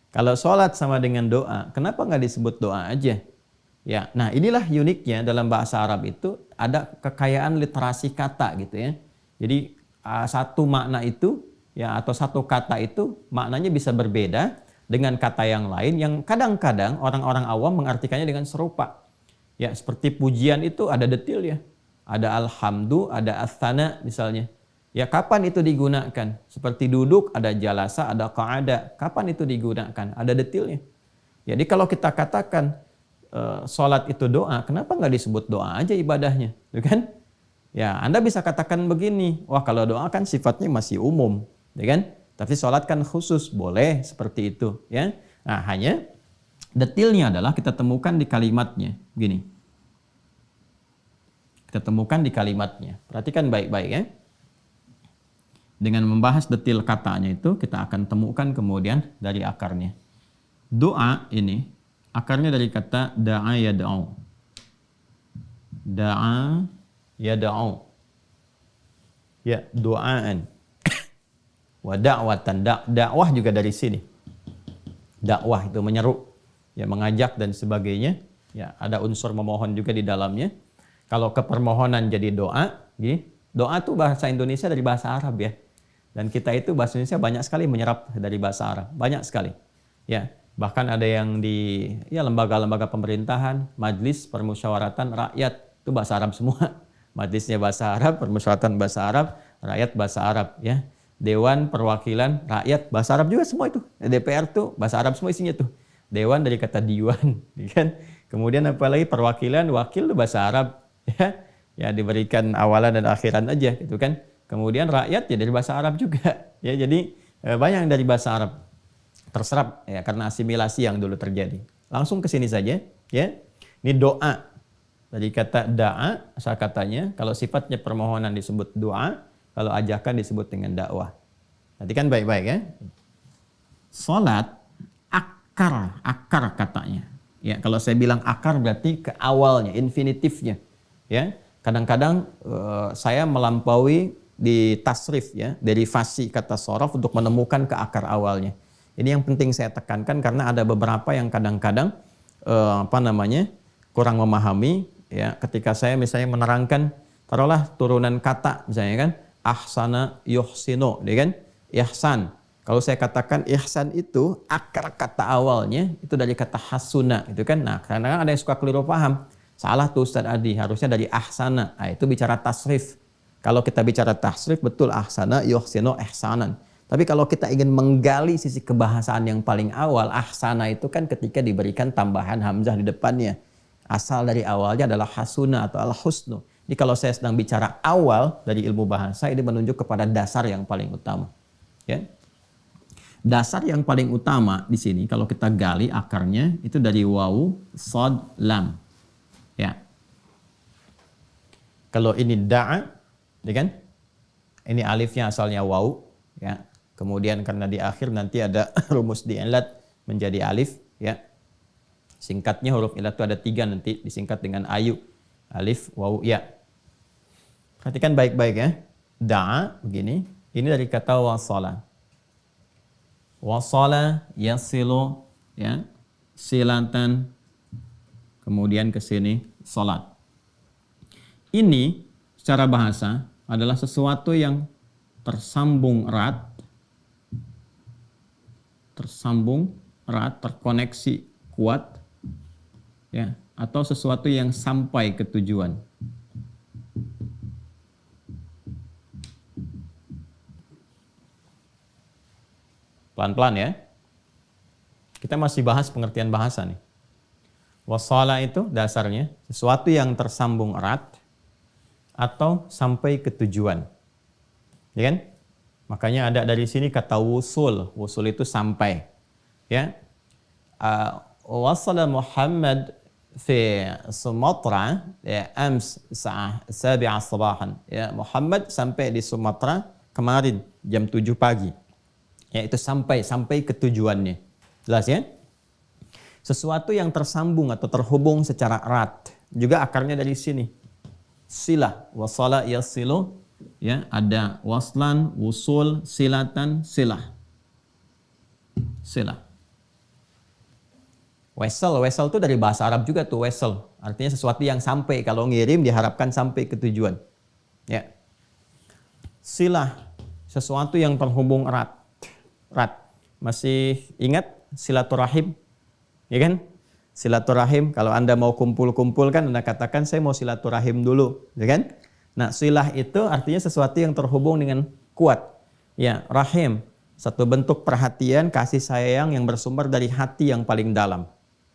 [SPEAKER 1] Kalau sholat sama dengan doa, kenapa nggak disebut doa aja? Ya, nah inilah uniknya dalam bahasa Arab itu ada kekayaan literasi kata gitu ya. Jadi satu makna itu ya atau satu kata itu maknanya bisa berbeda dengan kata yang lain yang kadang-kadang orang-orang awam mengartikannya dengan serupa. Ya, seperti pujian itu ada detil ya. Ada alhamdu, ada asthana misalnya. Ya, kapan itu digunakan? Seperti duduk, ada jalasa, ada qa'ada. Kapan itu digunakan? Ada detilnya. Jadi kalau kita katakan sholat itu doa, kenapa nggak disebut doa aja ibadahnya? Gitu kan? Ya, Anda bisa katakan begini, wah kalau doa kan sifatnya masih umum, ya kan? Tapi sholat kan khusus, boleh seperti itu, ya. Nah, hanya detilnya adalah kita temukan di kalimatnya, gini. Kita temukan di kalimatnya. Perhatikan baik-baik ya. Dengan membahas detil katanya itu, kita akan temukan kemudian dari akarnya. Doa ini, akarnya dari kata da'a yada'u. Da'a yada'u. Ya, doaan. Wa da'watan. Dakwah juga dari sini. Dakwah itu menyeru, ya mengajak dan sebagainya. Ya, ada unsur memohon juga di dalamnya. Kalau kepermohonan jadi doa, doa itu bahasa Indonesia dari bahasa Arab ya. Dan kita itu bahasa Indonesia banyak sekali menyerap dari bahasa Arab, banyak sekali. Ya, bahkan ada yang di ya lembaga-lembaga pemerintahan, majlis permusyawaratan rakyat itu bahasa Arab semua. Majlisnya bahasa Arab, permusyawaratan bahasa Arab, rakyat bahasa Arab ya. Dewan perwakilan rakyat bahasa Arab juga semua itu. DPR tuh bahasa Arab semua isinya tuh. Dewan dari kata diwan, kan? Kemudian apalagi perwakilan wakil itu bahasa Arab ya. Ya diberikan awalan dan akhiran aja gitu kan. Kemudian rakyat ya dari bahasa Arab juga. Ya, jadi banyak dari bahasa Arab terserap ya karena asimilasi yang dulu terjadi. Langsung ke sini saja ya. Ini doa. Dari kata da'a asal katanya, kalau sifatnya permohonan disebut doa, kalau ajakan disebut dengan dakwah. Perhatikan baik-baik ya. Salat akar katanya. Ya, kalau saya bilang akar berarti ke awalnya, infinitifnya. Ya. Kadang-kadang saya melampaui di tasrif ya, derivasi kata sorof untuk menemukan ke akar awalnya. Ini yang penting saya tekankan karena ada beberapa yang kadang-kadang kurang memahami ya, ketika saya misalnya menerangkan taruhlah turunan kata misalnya kan ahsana yuhsinu, ya kan? Ihsan. Kalau saya katakan ihsan itu akar kata awalnya itu dari kata hasuna gitu kan. Nah, kadang-kadang ada yang suka keliru paham. Salah tuh Ustaz Adi, harusnya dari ahsana. Nah, itu bicara tasrif. Kalau kita bicara tasrif, betul ahsana, yuhsinu, ihsanan. Tapi kalau kita ingin menggali sisi kebahasaan yang paling awal, ahsana itu kan ketika diberikan tambahan hamzah di depannya. Asal dari awalnya adalah hasuna atau al-husnu. Jadi kalau saya sedang bicara awal dari ilmu bahasa, ini menunjuk kepada dasar yang paling utama. Ya. Dasar yang paling utama di sini, kalau kita gali akarnya, itu dari wawu, sod, lam. Ya. Kalau ini da'a, ya kan? Ini alifnya asalnya waw, ya. Kemudian karena di akhir nanti ada rumus di'ilat menjadi alif, ya. Singkatnya huruf ilat itu ada 3 nanti disingkat dengan ayu. Alif, waw, ya. Perhatikan baik-baik ya. Da'a begini, ini dari kata wasala. Wasala yasilu, ya. Silatan, kemudian ke sini salat. Ini secara bahasa adalah sesuatu yang tersambung erat, terkoneksi kuat, ya, atau sesuatu yang sampai ke tujuan. Pelan-pelan ya. Kita masih bahas pengertian bahasa nih. Wasala itu dasarnya sesuatu yang tersambung erat atau sampai ke tujuan. Ya kan? Makanya ada dari sini kata wusul. Wusul itu sampai. Ya. Wasala Muhammad fi Sumatra ya, ams sa'ah 7 sabahan. Ya, Muhammad sampai di Sumatera kemarin jam 7 pagi. Ya, itu sampai ke tujuannya. Jelas ya? Sesuatu yang tersambung atau terhubung secara erat. Juga akarnya dari sini. Silah, wasala yasilu, ya, ada waslan, wusul, silatan, silah. Silah. Wesel itu dari bahasa Arab juga tuh, wesel. Artinya sesuatu yang sampai, kalau ngirim diharapkan sampai ke tujuan. Ya. Silah, sesuatu yang terhubung erat. Masih ingat silaturahim? Ya kan? Silaturahim, kalau Anda mau kumpul-kumpul kan Anda katakan saya mau silaturahim dulu, ya kan? Nah, silah itu artinya sesuatu yang terhubung dengan kuat. Ya, rahim, satu bentuk perhatian, kasih sayang yang bersumber dari hati yang paling dalam.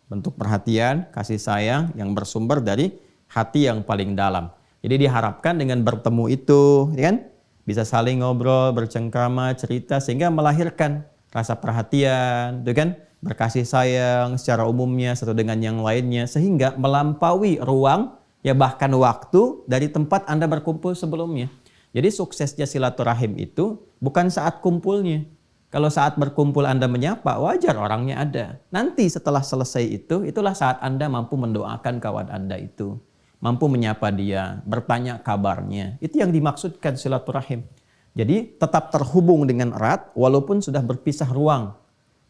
[SPEAKER 1] Bentuk perhatian, kasih sayang yang bersumber dari hati yang paling dalam. Jadi diharapkan dengan bertemu itu, ya kan? Bisa saling ngobrol, bercengkrama, cerita sehingga melahirkan rasa perhatian, ya kan? Berkasih sayang secara umumnya satu dengan yang lainnya sehingga melampaui ruang, ya bahkan waktu dari tempat Anda berkumpul sebelumnya. Jadi suksesnya silaturahim itu bukan saat kumpulnya. Kalau saat berkumpul Anda menyapa, wajar orangnya ada. Nanti setelah selesai itu, itulah saat Anda mampu mendoakan kawan Anda itu. Mampu menyapa dia, bertanya kabarnya. Itu yang dimaksudkan silaturahim. Jadi tetap terhubung dengan erat walaupun sudah berpisah ruang.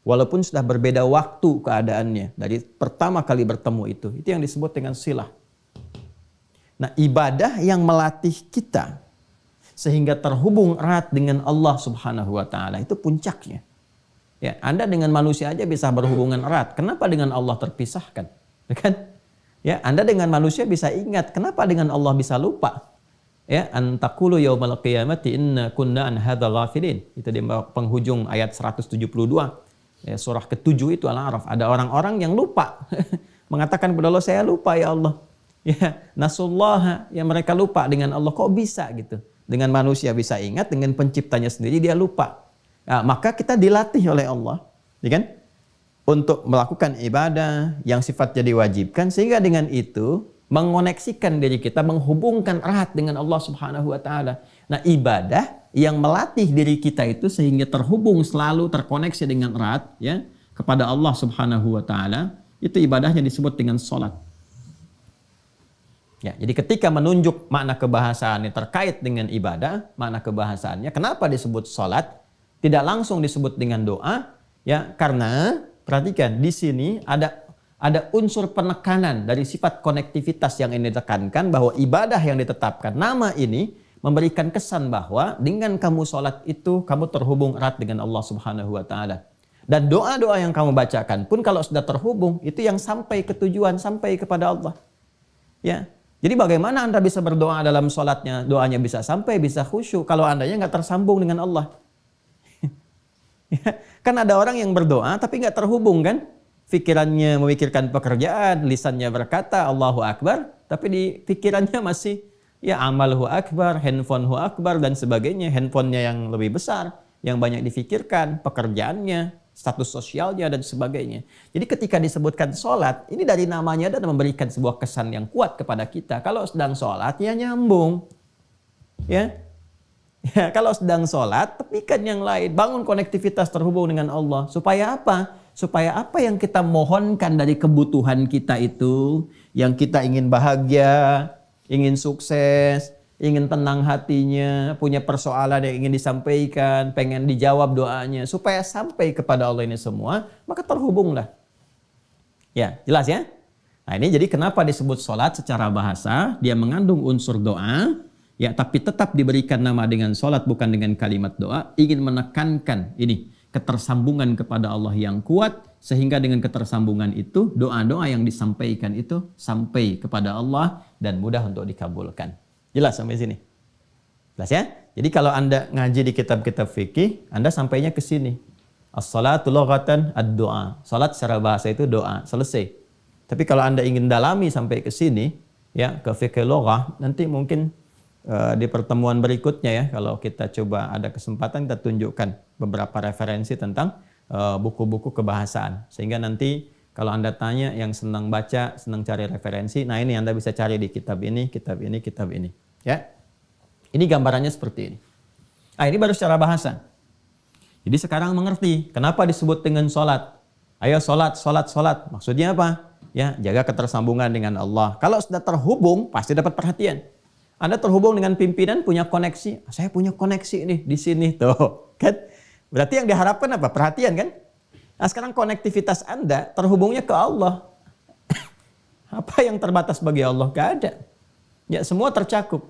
[SPEAKER 1] Walaupun sudah berbeda waktu keadaannya. Dari pertama kali bertemu itu. Itu yang disebut dengan silah. Nah, ibadah yang melatih kita sehingga terhubung erat dengan Allah Subhanahu wa taala itu puncaknya. Ya, Anda dengan manusia aja bisa berhubungan erat. Kenapa dengan Allah terpisahkan? Ya kan? Ya, Anda dengan manusia bisa ingat, kenapa dengan Allah bisa lupa? Ya, antaqulu yaumal qiyamati inna kunna an hadzal ghafilin. Itu di penghujung ayat 172. Ya, surah ke-7 itu Al-A'raf. Ada orang-orang yang lupa. Mengatakan kepada Allah, saya lupa ya Allah. Ya, nasullaha, ya mereka lupa dengan Allah. Kok bisa gitu? Dengan manusia bisa ingat, dengan penciptanya sendiri dia lupa. Nah, maka kita dilatih oleh Allah, ya kan? Untuk melakukan ibadah yang sifatnya diwajibkan, sehingga dengan itu mengoneksikan diri kita, menghubungkan erat dengan Allah Subhanahu wa taala. Nah, ibadah yang melatih diri kita itu sehingga terhubung selalu terkoneksi dengan erat ya kepada Allah Subhanahu wa taala, itu ibadahnya disebut dengan salat. Ya, jadi ketika menunjuk makna kebahasaannya terkait dengan ibadah, makna kebahasaannya, kenapa disebut salat? Tidak langsung disebut dengan doa, ya karena perhatikan di sini ada unsur penekanan dari sifat konektivitas yang ini ditekankan bahwa ibadah yang ditetapkan nama ini memberikan kesan bahwa dengan kamu salat itu kamu terhubung erat dengan Allah Subhanahu wa taala. Dan doa-doa yang kamu bacakan pun kalau sudah terhubung itu yang sampai ke tujuan, sampai kepada Allah. Ya. Jadi bagaimana Anda bisa berdoa dalam sholatnya, doanya bisa sampai, bisa khusyuk, kalau Andanya nggak tersambung dengan Allah. Ya, kan ada orang yang berdoa tapi nggak terhubung kan? Pikirannya memikirkan pekerjaan, lisannya berkata Allahu Akbar, tapi di pikirannya masih ya amalhu akbar, handphonehu akbar, dan sebagainya. Handphonenya yang lebih besar, yang banyak difikirkan, pekerjaannya, status sosialnya, dan sebagainya. Jadi ketika disebutkan sholat, ini dari namanya dan memberikan sebuah kesan yang kuat kepada kita. Kalau sedang sholat, ya nyambung. Ya, kalau sedang sholat, tepikan yang lain. Bangun konektivitas terhubung dengan Allah. Supaya apa? Supaya apa yang kita mohonkan dari kebutuhan kita itu, yang kita ingin bahagia, ingin sukses, ingin tenang hatinya, punya persoalan yang ingin disampaikan, pengen dijawab doanya, supaya sampai kepada Allah ini semua, maka terhubunglah. Ya, jelas ya? Nah ini jadi kenapa disebut sholat secara bahasa, dia mengandung unsur doa, ya tapi tetap diberikan nama dengan sholat bukan dengan kalimat doa, ingin menekankan ini, ketersambungan kepada Allah yang kuat, sehingga dengan ketersambungan itu, doa-doa yang disampaikan itu sampai kepada Allah dan mudah untuk dikabulkan. Jelas sampai sini? Jelas ya? Jadi kalau Anda ngaji di kitab-kitab fikih, Anda sampainya ke sini. As-salatu lughatan ad-du'a. Salat secara bahasa itu doa, selesai. Tapi kalau Anda ingin dalami sampai ke sini, ya ke fikih lughah, nanti mungkin di pertemuan berikutnya ya, kalau kita coba ada kesempatan kita tunjukkan beberapa referensi tentang buku-buku kebahasaan. Sehingga nanti kalau Anda tanya yang senang baca, senang cari referensi, nah ini Anda bisa cari di kitab ini, kitab ini, kitab ini. Ya, ini gambarannya seperti ini. Ah, ini baru secara bahasa. Jadi sekarang mengerti kenapa disebut dengan sholat. Ayo sholat, sholat, sholat. Maksudnya apa? Ya, jaga ketersambungan dengan Allah. Kalau sudah terhubung, pasti dapat perhatian. Anda terhubung dengan pimpinan, punya koneksi. Saya punya koneksi nih di sini tuh, kan? Berarti yang diharapkan apa? Perhatian kan?
[SPEAKER 2] Nah sekarang konektivitas Anda terhubungnya ke Allah. Apa yang terbatas bagi Allah? Gak ada. Ya semua tercakup.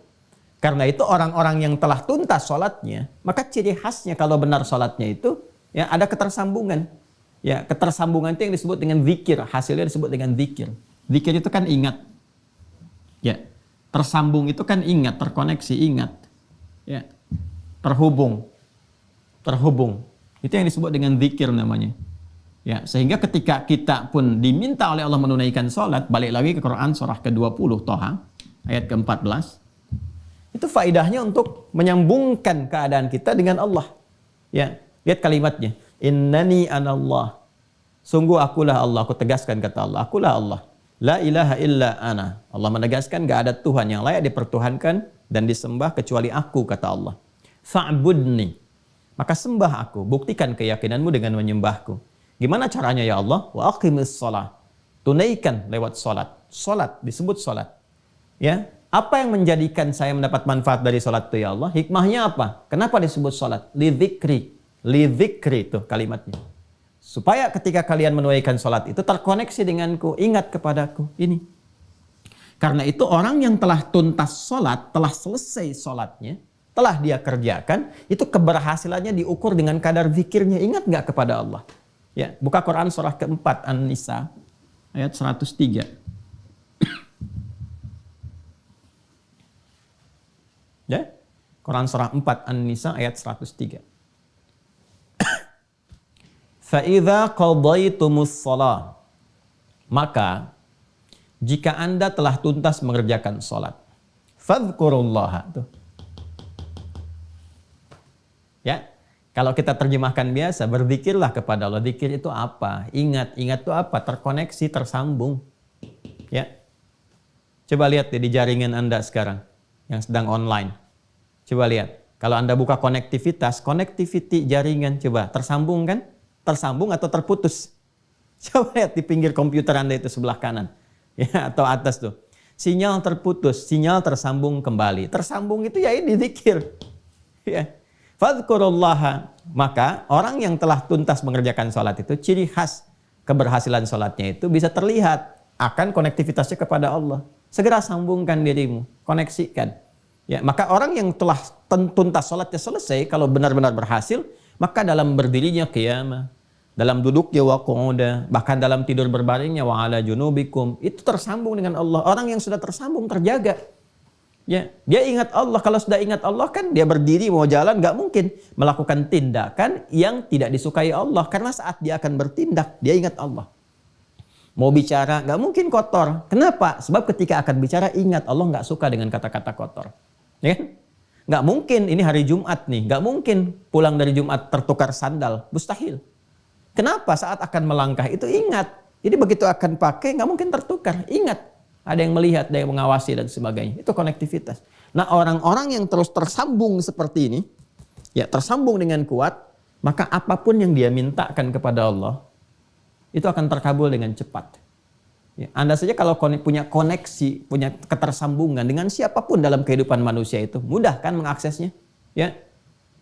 [SPEAKER 2] Karena itu orang-orang yang telah tuntas sholatnya, maka ciri khasnya kalau benar sholatnya itu, ya ada ketersambungan. Ya ketersambungan itu yang disebut dengan zikir. Hasilnya disebut dengan zikir. Zikir itu kan ingat. Ya tersambung itu kan ingat, terkoneksi, ingat. Ya terhubung. Itu yang disebut dengan zikir namanya. Ya, sehingga ketika kita pun diminta oleh Allah menunaikan sholat, balik lagi ke Quran surah ke-20 Toha ayat ke-14. Itu faidahnya untuk menyambungkan keadaan kita dengan Allah. Ya, lihat kalimatnya. Innani anallah. Sungguh akulah Allah, aku tegaskan kata Allah, akulah Allah. La ilaha illa ana. Allah menegaskan gak ada Tuhan yang layak dipertuhankan dan disembah kecuali aku kata Allah. Fa'budni. Maka sembah aku, buktikan keyakinanmu dengan menyembahku. Gimana caranya ya Allah? Wa aqimis shalah. Tunaikan lewat salat. Salat disebut salat. Ya, apa yang menjadikan saya mendapat manfaat dari salat itu ya Allah? Hikmahnya apa? Kenapa disebut salat? Lidzikri. Lidzikri itu kalimatnya. Supaya ketika kalian menunaikan salat itu terkoneksi denganku, ingat kepadaku. Ini. Karena itu orang yang telah tuntas salat, telah selesai salatnya, telah dia kerjakan, itu keberhasilannya diukur dengan kadar zikirnya. Ingat nggak kepada Allah? Ya, buka Quran surah ke-4 An-Nisa ayat 103. Ya. Quran surah 4 An-Nisa ayat 103. Fa idza qadaitumus shalah, maka jika Anda telah tuntas mengerjakan salat, fadhkurullaha. Tuh. Ya. Kalau kita terjemahkan biasa, berzikirlah kepada Allah. Zikir itu apa? Ingat itu apa? Terkoneksi, tersambung. Ya. Coba lihat di jaringan Anda sekarang yang sedang online. Coba lihat. Kalau Anda buka connectivity jaringan, coba tersambung kan? Tersambung atau terputus? Coba lihat di pinggir komputer Anda itu sebelah kanan. Ya, atau atas tuh. Sinyal terputus, sinyal tersambung kembali. Tersambung itu ya ini zikir. Ya. Fadhkurullaha, maka orang yang telah tuntas mengerjakan sholat itu, ciri khas keberhasilan sholatnya itu bisa terlihat akan konektivitasnya kepada Allah. Segera sambungkan dirimu, koneksikan. Ya, maka orang yang telah tuntas sholatnya selesai, kalau benar-benar berhasil, maka dalam berdirinya qiyamah, dalam duduknya wa qu'uda, bahkan dalam tidur berbaringnya wa ala junubikum, itu tersambung dengan Allah. Orang yang sudah tersambung terjaga. Ya, dia ingat Allah. Kalau sudah ingat Allah kan dia berdiri mau jalan nggak mungkin melakukan tindakan yang tidak disukai Allah, karena saat dia akan bertindak dia ingat Allah. Mau bicara nggak mungkin kotor. Kenapa? Sebab ketika akan bicara ingat Allah nggak suka dengan kata-kata kotor. Ya, nggak mungkin ini hari Jumat nih, nggak mungkin pulang dari Jumat tertukar sandal, mustahil. Kenapa? Saat akan melangkah itu ingat. Jadi begitu akan pakai nggak mungkin tertukar, ingat. Ada yang melihat, ada yang mengawasi dan sebagainya. Itu konektivitas. Nah orang-orang yang terus tersambung seperti ini, ya tersambung dengan kuat, maka apapun yang dia mintakan kepada Allah, itu akan terkabul dengan cepat. Ya, Anda saja kalau punya koneksi, punya ketersambungan dengan siapapun dalam kehidupan manusia itu, mudah kan mengaksesnya. Ya,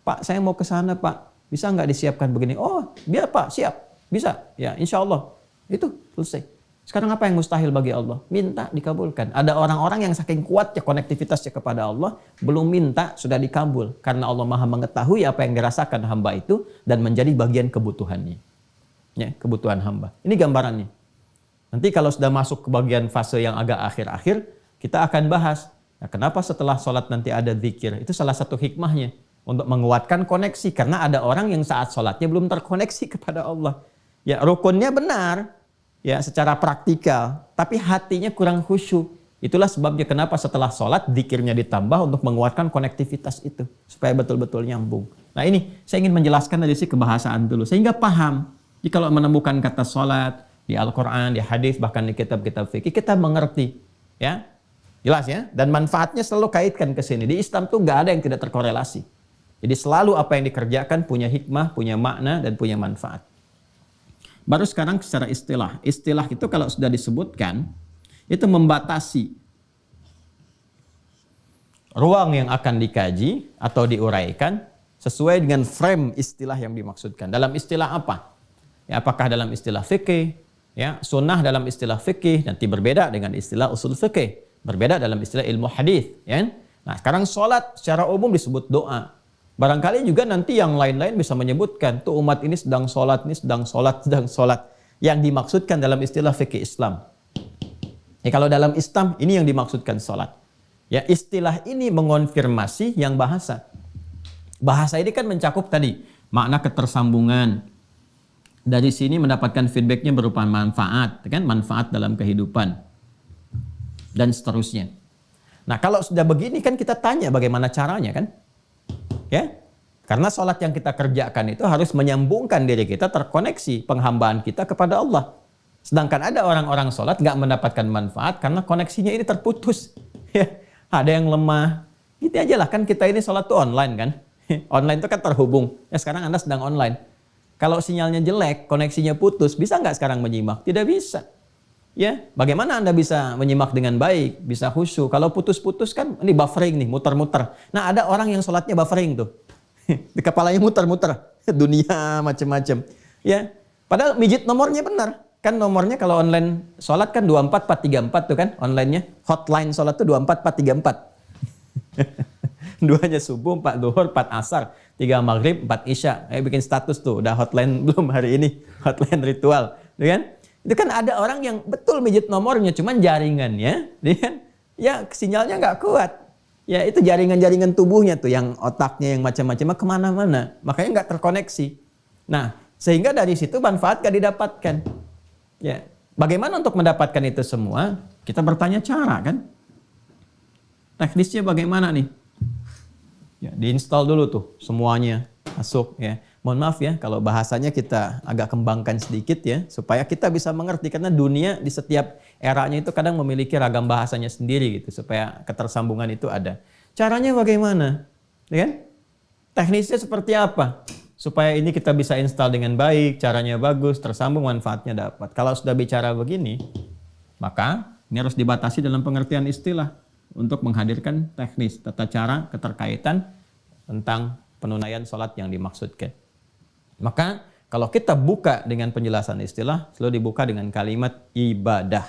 [SPEAKER 2] Pak saya mau ke sana Pak, bisa nggak disiapkan begini? Oh biar Pak, siap, bisa. Ya insya Allah, itu selesai. Sekarang apa yang mustahil bagi Allah? Minta dikabulkan. Ada orang-orang yang saking kuatnya konektivitasnya kepada Allah, belum minta sudah dikabul. Karena Allah Maha mengetahui apa yang dirasakan hamba itu dan menjadi bagian kebutuhannya. Ya, kebutuhan hamba. Ini gambarannya. Nanti kalau sudah masuk ke bagian fase yang agak akhir-akhir, kita akan bahas. Nah, kenapa setelah sholat nanti ada zikir? Itu salah satu hikmahnya. Untuk menguatkan koneksi. Karena ada orang yang saat sholatnya belum terkoneksi kepada Allah. Ya, rukunnya benar. Ya, secara praktikal, tapi hatinya kurang khusyuk. Itulah sebabnya kenapa setelah sholat zikirnya ditambah untuk menguatkan konektivitas itu supaya betul-betul nyambung. Nah ini saya ingin menjelaskan dari sisi kebahasaan dulu sehingga paham. Jadi kalau menemukan kata sholat di Al-Quran, di hadis, bahkan di kitab-kitab fikih kita mengerti, ya jelas ya. Dan manfaatnya selalu kaitkan ke sini. Di Islam tuh nggak ada yang tidak terkorelasi. Jadi selalu apa yang dikerjakan punya hikmah, punya makna dan punya manfaat. Baru sekarang secara istilah. Istilah itu kalau sudah disebutkan, itu membatasi ruang yang akan dikaji atau diuraikan sesuai dengan frame istilah yang dimaksudkan. Dalam istilah apa? Ya, apakah dalam istilah fikih, ya, sunnah dalam istilah fikih nanti berbeda dengan istilah usul fikih, berbeda dalam istilah ilmu hadis, ya. Nah, sekarang sholat secara umum disebut doa. Barangkali juga nanti yang lain-lain bisa menyebutkan tuh umat ini sedang sholat, ini sedang sholat, sedang sholat. Yang dimaksudkan dalam istilah fikih Islam. Ya, kalau dalam Islam ini yang dimaksudkan sholat. Ya, istilah ini mengonfirmasi yang bahasa. Bahasa ini kan mencakup tadi makna ketersambungan. Dari sini mendapatkan feedbacknya berupa manfaat, kan? Manfaat dalam kehidupan dan seterusnya. Nah, kalau sudah begini kan kita tanya bagaimana caranya, kan? Ya, karena sholat yang kita kerjakan itu harus menyambungkan diri kita, terkoneksi penghambaan kita kepada Allah. Sedangkan ada orang-orang sholat nggak mendapatkan manfaat karena koneksinya ini terputus. Ya, ada yang lemah. Gitu aja lah, kan kita ini sholat tuh online, kan? Online itu kan terhubung. Ya, sekarang Anda sedang online. Kalau sinyalnya jelek, koneksinya putus, bisa nggak sekarang menyimak? Tidak bisa. Ya, bagaimana Anda bisa menyimak dengan baik, bisa khusyuk? Kalau putus-putus kan ini buffering nih, muter-muter. Nah, ada orang yang sholatnya buffering tuh. Di kepalanya muter-muter, dunia macam-macam. Ya, padahal mijit nomornya benar. Kan nomornya kalau online sholat kan 24434 tuh kan online-nya. Hotline sholat tuh 24434. 2-nya subuh, 4 duhur, 4 asar, 3 maghrib, 4 isya. Bikin status tuh, udah hotline belum hari ini? Hotline ritual, tuh kan? Itu kan ada orang yang betul mijit nomornya, cuman jaringannya, ya sinyalnya nggak kuat. Ya itu jaringan-jaringan tubuhnya tuh, yang otaknya yang macam-macam kemana-mana, makanya nggak terkoneksi. Nah, sehingga dari situ manfaat gak didapatkan. Ya, bagaimana untuk mendapatkan itu semua? Kita bertanya cara, kan? Teknisnya bagaimana nih? Ya, diinstal dulu tuh semuanya masuk, ya. Mohon maaf ya kalau bahasanya kita agak kembangkan sedikit ya, supaya kita bisa mengerti, karena dunia di setiap eranya itu kadang memiliki ragam bahasanya sendiri gitu, supaya ketersambungan itu ada. Caranya bagaimana? Ya kan? Teknisnya seperti apa? Supaya ini kita bisa install dengan baik, caranya bagus, tersambung, manfaatnya dapat. Kalau sudah bicara begini, maka ini harus dibatasi dalam pengertian istilah untuk menghadirkan teknis, tata cara, keterkaitan tentang penunaian sholat yang dimaksudkan. Maka kalau kita buka dengan penjelasan istilah, selalu dibuka dengan kalimat ibadah.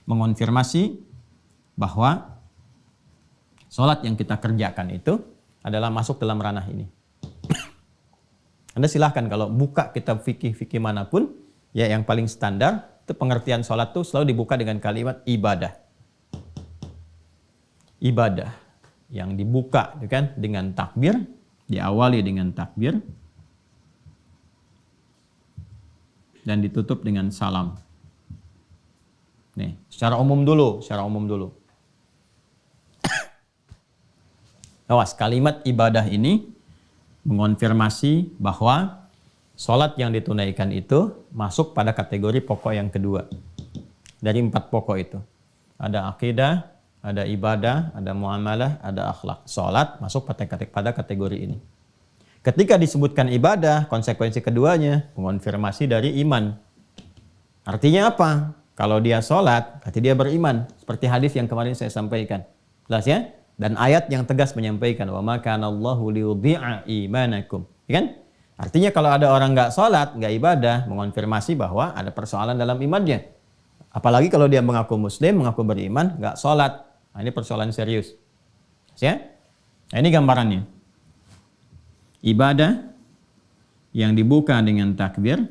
[SPEAKER 2] Mengonfirmasi bahwa sholat yang kita kerjakan itu adalah masuk dalam ranah ini. Anda silahkan kalau buka kitab fikih manapun, ya yang paling standar, itu pengertian sholat itu selalu dibuka dengan kalimat ibadah. Ibadah yang dibuka kan, dengan takbir, diawali dengan takbir, dan ditutup dengan salam. Nih, secara umum dulu. Awas, kalimat ibadah ini mengonfirmasi bahwa sholat yang ditunaikan itu masuk pada kategori pokok yang kedua. Dari 4 pokok itu. Ada akidah, ada ibadah, ada muamalah, ada akhlak. Sholat masuk pada kategori ini. Ketika disebutkan ibadah, konsekuensi keduanya mengonfirmasi dari iman. Artinya apa? Kalau dia sholat, berarti dia beriman. Seperti hadis yang kemarin saya sampaikan. Jelas ya? Dan ayat yang tegas menyampaikan, wa ma kana Allahu liyudhi'a imanakum. Ya kan? Artinya kalau ada orang nggak sholat, nggak ibadah, mengonfirmasi bahwa ada persoalan dalam imannya. Apalagi kalau dia mengaku muslim, mengaku beriman, nggak sholat. Nah, ini persoalan serius. Ya? Nah, ini gambarannya. Ibadah yang dibuka dengan takbir,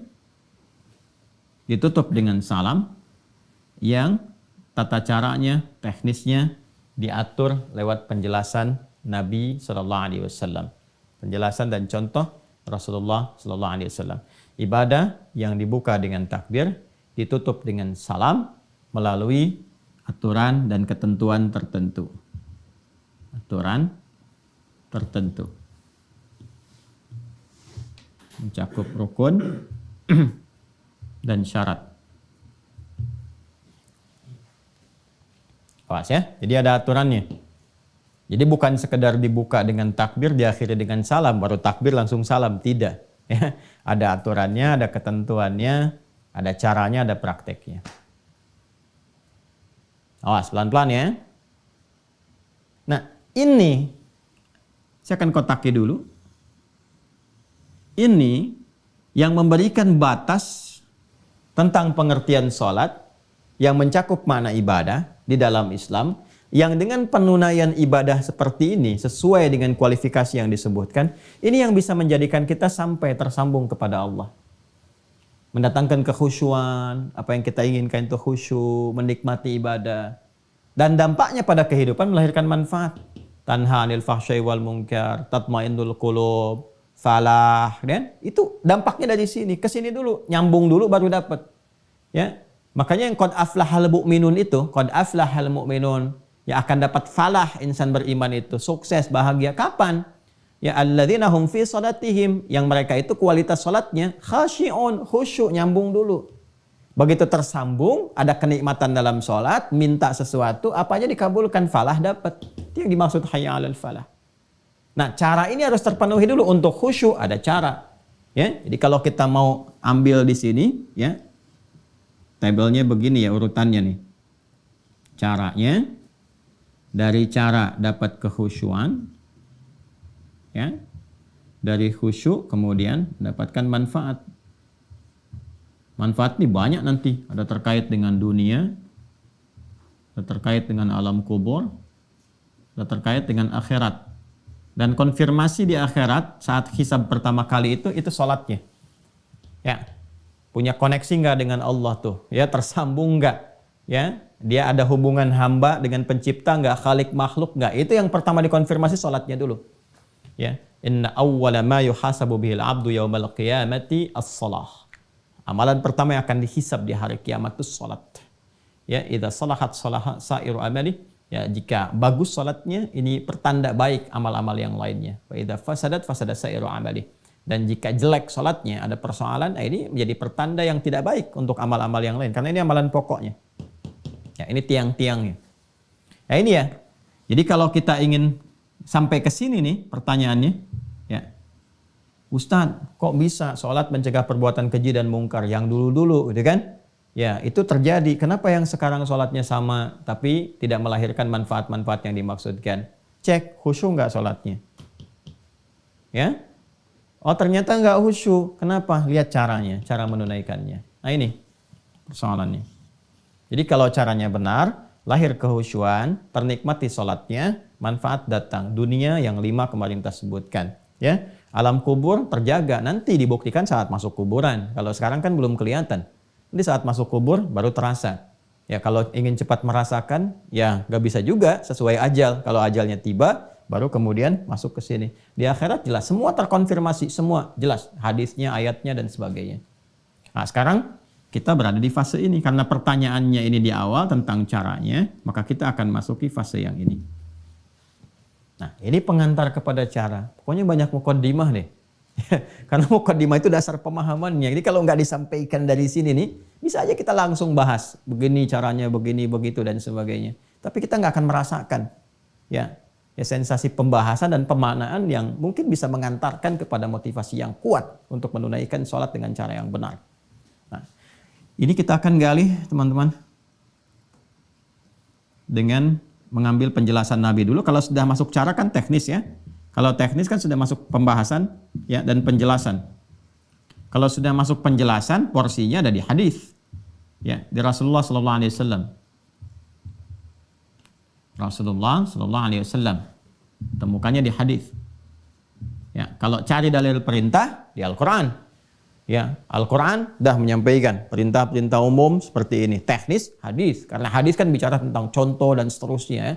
[SPEAKER 2] ditutup dengan salam, yang tata caranya, teknisnya diatur lewat penjelasan Nabi SAW. Penjelasan dan contoh Rasulullah SAW. Ibadah yang dibuka dengan takbir, ditutup dengan salam melalui aturan dan ketentuan tertentu. Aturan tertentu. Mencakup rukun dan syarat. Awas ya, jadi ada aturannya. Jadi bukan sekedar dibuka dengan takbir, diakhiri dengan salam, baru takbir langsung salam. Tidak. Ya, ada aturannya, ada ketentuannya, ada caranya, ada prakteknya. Awas, pelan-pelan ya. Nah, ini saya akan kotaki dulu. Ini yang memberikan batas tentang pengertian sholat yang mencakup makna ibadah di dalam Islam, yang dengan penunaian ibadah seperti ini sesuai dengan kualifikasi yang disebutkan, ini yang bisa menjadikan kita sampai tersambung kepada Allah. Mendatangkan kekhusyuan, apa yang kita inginkan itu khusyuk, menikmati ibadah. Dan dampaknya pada kehidupan melahirkan manfaat. Tanha 'anil fahsya'i wal munkar, tatmainnul qulub, falah, dan itu dampaknya dari sini ke sini dulu, nyambung dulu baru dapat. Ya. Makanya yang qad aflahal mu'minun itu, qad aflahal mu'minun, yang akan dapat falah insan beriman itu, sukses, bahagia kapan? Ya alladzina hum fi salatihim, yang mereka itu kualitas salatnya khasyi'un, khusyuk, nyambung dulu. Begitu tersambung, ada kenikmatan dalam salat, minta sesuatu, apa aja dikabulkan, falah dapat. Itu yang dimaksud hayya 'alal falah. Nah, cara ini harus terpenuhi dulu. Untuk khusyuk ada cara. Ya, jadi kalau kita mau ambil di sini, ya, tabelnya begini ya urutannya nih. Caranya dari cara dapat kekhusyuan, ya, dari khusyuk kemudian mendapatkan manfaat. Manfaat ini banyak nanti. Ada terkait dengan dunia, ada terkait dengan alam kubur, ada terkait dengan akhirat. Dan konfirmasi di akhirat saat hisab pertama kali itu sholatnya. Ya, punya koneksi nggak dengan Allah tuh? Ya, tersambung nggak? Ya, dia ada hubungan hamba dengan pencipta nggak? Khalik makhluk nggak? Itu yang pertama dikonfirmasi sholatnya dulu. Ya, inna awwala ma yuhasabu bihil abdu yaumal qiyamati as-salah. Amalan pertama yang akan dihisab di hari kiamat itu sholat. Ya, idza salahat salaha sairu amali. Ya, jika bagus salatnya, ini pertanda baik amal-amal yang lainnya. Wa idza fasadat fasada sairu amali. Dan jika jelek salatnya, ada persoalan, ini menjadi pertanda yang tidak baik untuk amal-amal yang lain, karena ini amalan pokoknya. Ya, ini tiang-tiangnya. Ya, ini ya. Jadi kalau kita ingin sampai ke sini nih pertanyaannya, ya. Ustaz, kok bisa salat mencegah perbuatan keji dan mungkar yang dulu-dulu, gitu kan? Ya, itu terjadi. Kenapa yang sekarang sholatnya sama, tapi tidak melahirkan manfaat-manfaat yang dimaksudkan? Cek, khusyuk nggak sholatnya? Ya? Oh, ternyata nggak khusyuk. Kenapa? Lihat caranya, cara menunaikannya. Nah, ini persoalannya. Jadi kalau caranya benar, lahir kehusyuan, ternikmati sholatnya, manfaat datang. Dunia yang 5 kemarin kita sebutkan. Ya, alam kubur terjaga. Nanti dibuktikan saat masuk kuburan. Kalau sekarang kan belum kelihatan. Di saat masuk kubur baru terasa. Ya, kalau ingin cepat merasakan, ya nggak bisa juga sesuai ajal. Kalau ajalnya tiba, baru kemudian masuk ke sini. Di akhirat jelas, semua terkonfirmasi, semua jelas. Hadisnya, ayatnya, dan sebagainya. Nah, sekarang kita berada di fase ini. Karena pertanyaannya ini di awal tentang caranya, maka kita akan masuki fase yang ini. Nah, ini pengantar kepada cara. Pokoknya banyak muqaddimah nih. Karena muqaddimah itu dasar pemahamannya. Jadi kalau nggak disampaikan dari sini nih, bisa aja kita langsung bahas. Begini caranya, begini, begitu, dan sebagainya. Tapi kita nggak akan merasakan ya sensasi pembahasan dan pemaknaan yang mungkin bisa mengantarkan kepada motivasi yang kuat untuk menunaikan sholat dengan cara yang benar. Nah, ini kita akan gali, teman-teman, dengan mengambil penjelasan Nabi dulu. Kalau sudah masuk cara kan teknis ya. Kalau teknis kan sudah masuk pembahasan ya dan penjelasan. Kalau sudah masuk penjelasan, porsinya ada di hadis. Ya, di Rasulullah sallallahu alaihi wasallam. Rasulullah sallallahu alaihi wasallam. Temukannya di hadis. Ya, kalau cari dalil perintah di Al-Qur'an. Ya, Al-Qur'an dah menyampaikan perintah-perintah umum seperti ini. Teknis hadis, karena hadis kan bicara tentang contoh dan seterusnya ya.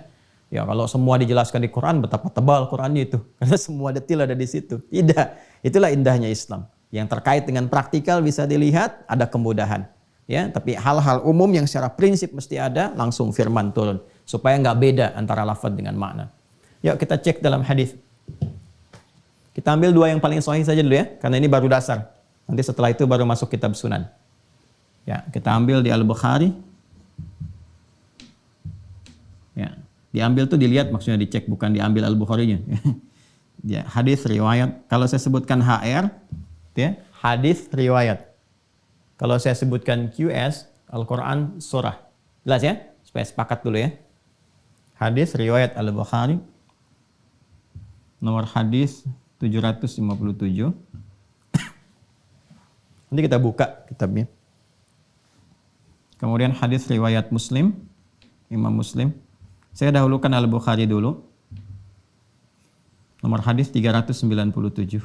[SPEAKER 2] Ya, kalau semua dijelaskan di Quran, betapa tebal Qurannya itu. Karena semua detil ada di situ. Tidak. Itulah indahnya Islam. Yang terkait dengan praktikal bisa dilihat, ada kemudahan. Ya, tapi hal-hal umum yang secara prinsip mesti ada, langsung firman turun. Supaya nggak beda antara lafaz dengan makna. Yuk kita cek dalam hadis. Kita ambil 2 yang paling sahih saja dulu ya. Karena ini baru dasar. Nanti setelah itu baru masuk kitab sunan. Ya, kita ambil di Al-Bukhari. Ya. Diambil tuh dilihat, maksudnya dicek, bukan diambil Al-Bukharinya. Ya, hadis riwayat. Kalau saya sebutkan HR, ya, hadis riwayat. Kalau saya sebutkan QS, Al-Quran surah. Jelas ya? Supaya sepakat dulu ya. Hadis riwayat Al-Bukhari. Nomor hadis 757. Nanti kita buka kitabnya. Kemudian hadis riwayat Muslim, Imam Muslim. Saya dahulukan Al-Bukhari dulu. Nomor hadis 397.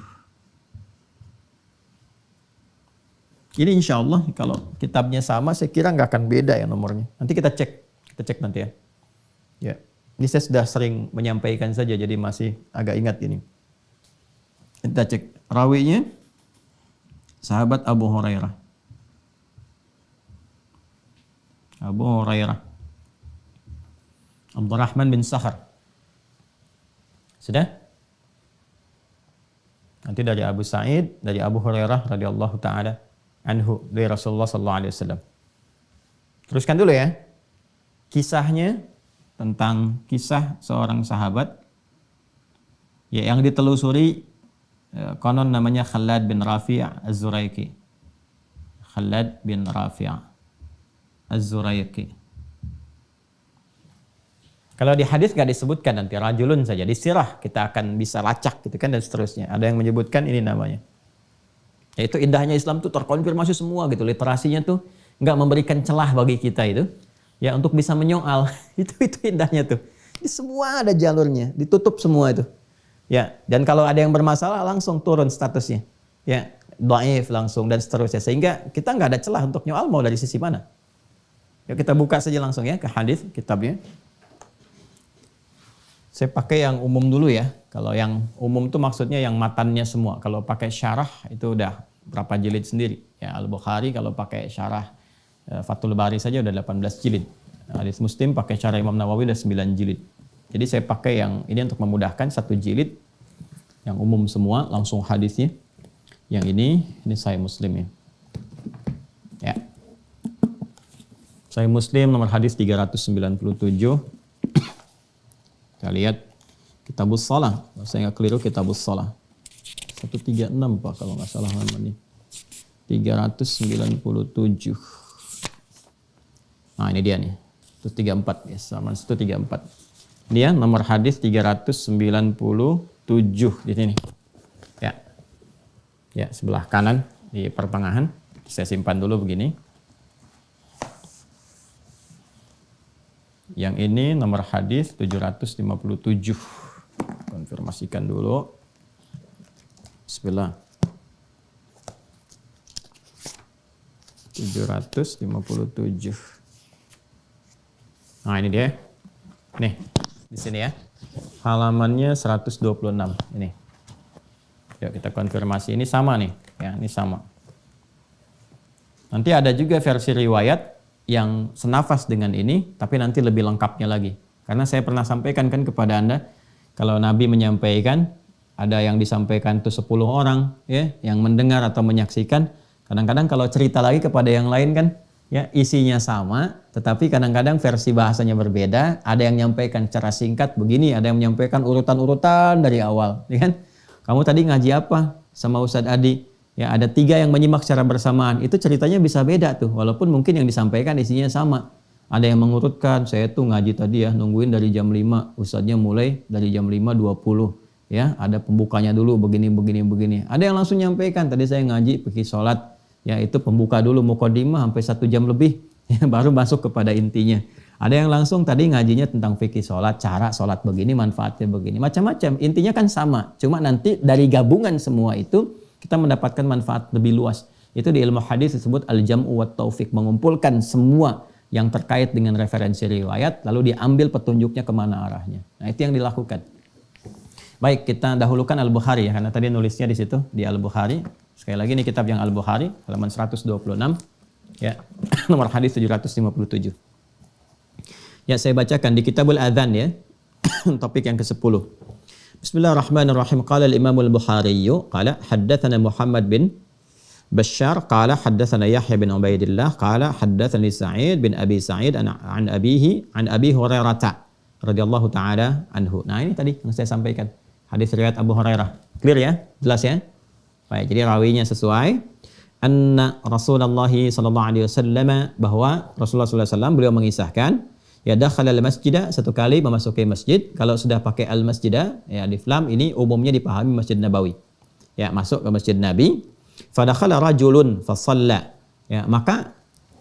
[SPEAKER 2] Ini insya Allah kalau kitabnya sama, saya kira nggak akan beda ya nomornya. Nanti kita cek nanti ya. Ya, ini saya sudah sering menyampaikan saja, jadi masih agak ingat ini. Kita cek rawinya, sahabat Abu Hurairah. Abu Hurairah, Abdurrahman bin Sakhar. Sudah? Nanti dari Abu Sa'id, dari Abu Hurairah radhiyallahu taala anhu, dari Rasulullah sallallahu alaihi wasallam. Teruskan dulu ya. Kisahnya tentang kisah seorang sahabat ya yang ditelusuri, konon namanya Khalad bin Rafi' Az-Zuraiki. Khalad bin Rafi' Az-Zuraiki. Kalau di hadis gak disebutkan, nanti rajulun saja, di sirah kita akan bisa lacak gitu kan, dan seterusnya. Ada yang menyebutkan ini namanya. Yaitu indahnya Islam tuh terkonfirmasi semua gitu, literasinya tuh nggak memberikan celah bagi kita itu ya untuk bisa menyoal. itu indahnya tuh. Ini semua ada jalurnya, ditutup semua itu. Ya, dan kalau ada yang bermasalah langsung turun statusnya. Ya, dhaif langsung dan seterusnya, sehingga kita nggak ada celah untuk nyoal mau dari sisi mana. Ya, kita buka saja langsung ya ke hadis kitabnya. Saya pakai yang umum dulu ya. Kalau yang umum itu maksudnya yang matannya semua. Kalau pakai syarah itu udah berapa jilid sendiri. Ya, Al-Bukhari kalau pakai syarah Fathul Bari saja udah 18 jilid. Hadis Muslim pakai syarah Imam Nawawi udah 9 jilid. Jadi saya pakai yang ini untuk memudahkan, 1 jilid yang umum semua langsung hadisnya. Yang ini Sahih Muslim ya. Ya. Sahih Muslim nomor hadis 397. Kita lihat Kitabus Shalah. Saya nggak keliru, Kitabus Shalah. 136 Pak kalau nggak salah namanya. 397. Nah ini dia nih. 134 ya, sama 134. Dia nomor hadis 397 di sini. Ya. Ya, sebelah kanan di pertengahan. Saya simpan dulu begini. Yang ini nomor hadis 757. Konfirmasikan dulu. Bismillah. 757. Nah, ini dia. Nih, di sini ya. Halamannya 126 ini. Yuk kita konfirmasi, ini sama nih, ya, ini sama. Nanti ada juga versi riwayat yang senafas dengan ini, tapi nanti lebih lengkapnya lagi. Karena saya pernah sampaikan kan kepada Anda, kalau Nabi menyampaikan, ada yang disampaikan itu 10 orang, ya, yang mendengar atau menyaksikan. Kadang-kadang kalau cerita lagi kepada yang lain kan, ya, isinya sama, tetapi kadang-kadang versi bahasanya berbeda. Ada yang menyampaikan secara singkat begini, ada yang menyampaikan urutan-urutan dari awal, ya kan? Kamu tadi ngaji apa sama Ustadz Adi? Ya, ada 3 yang menyimak secara bersamaan. Itu ceritanya bisa beda tuh, walaupun mungkin yang disampaikan isinya sama. Ada yang mengurutkan, saya tuh ngaji tadi ya, nungguin dari jam 5, ustadznya mulai dari jam 5.20. Ya, ada pembukanya dulu begini. Ada yang langsung nyampaikan, tadi saya ngaji pergi sholat, ya itu pembuka dulu mukadimah sampai 1 jam lebih, ya, baru masuk kepada intinya. Ada yang langsung tadi ngajinya tentang fikih sholat, cara sholat begini, manfaatnya begini, macam-macam. Intinya kan sama, cuma nanti dari gabungan semua itu kita mendapatkan manfaat lebih luas. Itu di ilmu hadis disebut al-jam'u wat taufiq, mengumpulkan semua yang terkait dengan referensi riwayat, lalu diambil petunjuknya kemana arahnya. Nah, itu yang dilakukan. Baik, kita dahulukan Al-Bukhari ya, karena tadi nulisnya di situ di Al-Bukhari. Sekali lagi ini kitab yang Al-Bukhari, halaman 126, ya, nomor hadis 757. Ya, saya bacakan di Kitabul Adzan ya, topik yang ke-10. Bismillahirrahmanirrahim. Qala al-Imam al-Bukhari qala haddatsana Muhammad bin Bashar qala haddatsana Yahya bin Ubaidillah qala haddatsani Sa'id bin Abi Sa'id an abihi an Abi Hurairah radhiyallahu taala anhu. Nah, ini tadi yang saya sampaikan. Hadis riwayat Abu Hurairah. Clear ya? Jelas ya? Baik, jadi rawinya sesuai. Anna Rasulullah sallallahu alaihi wasallam, bahwa Rasulullah sallallahu alaihi wasallam beliau mengisahkan, ya dakhala al-masjidah, satu kali memasuki masjid. Kalau sudah pakai al-masjidah, ya alif lam ini umumnya dipahami Masjid Nabawi. Ya, masuk ke Masjid Nabi. Fadakhala rajulun fasalla. Ya, maka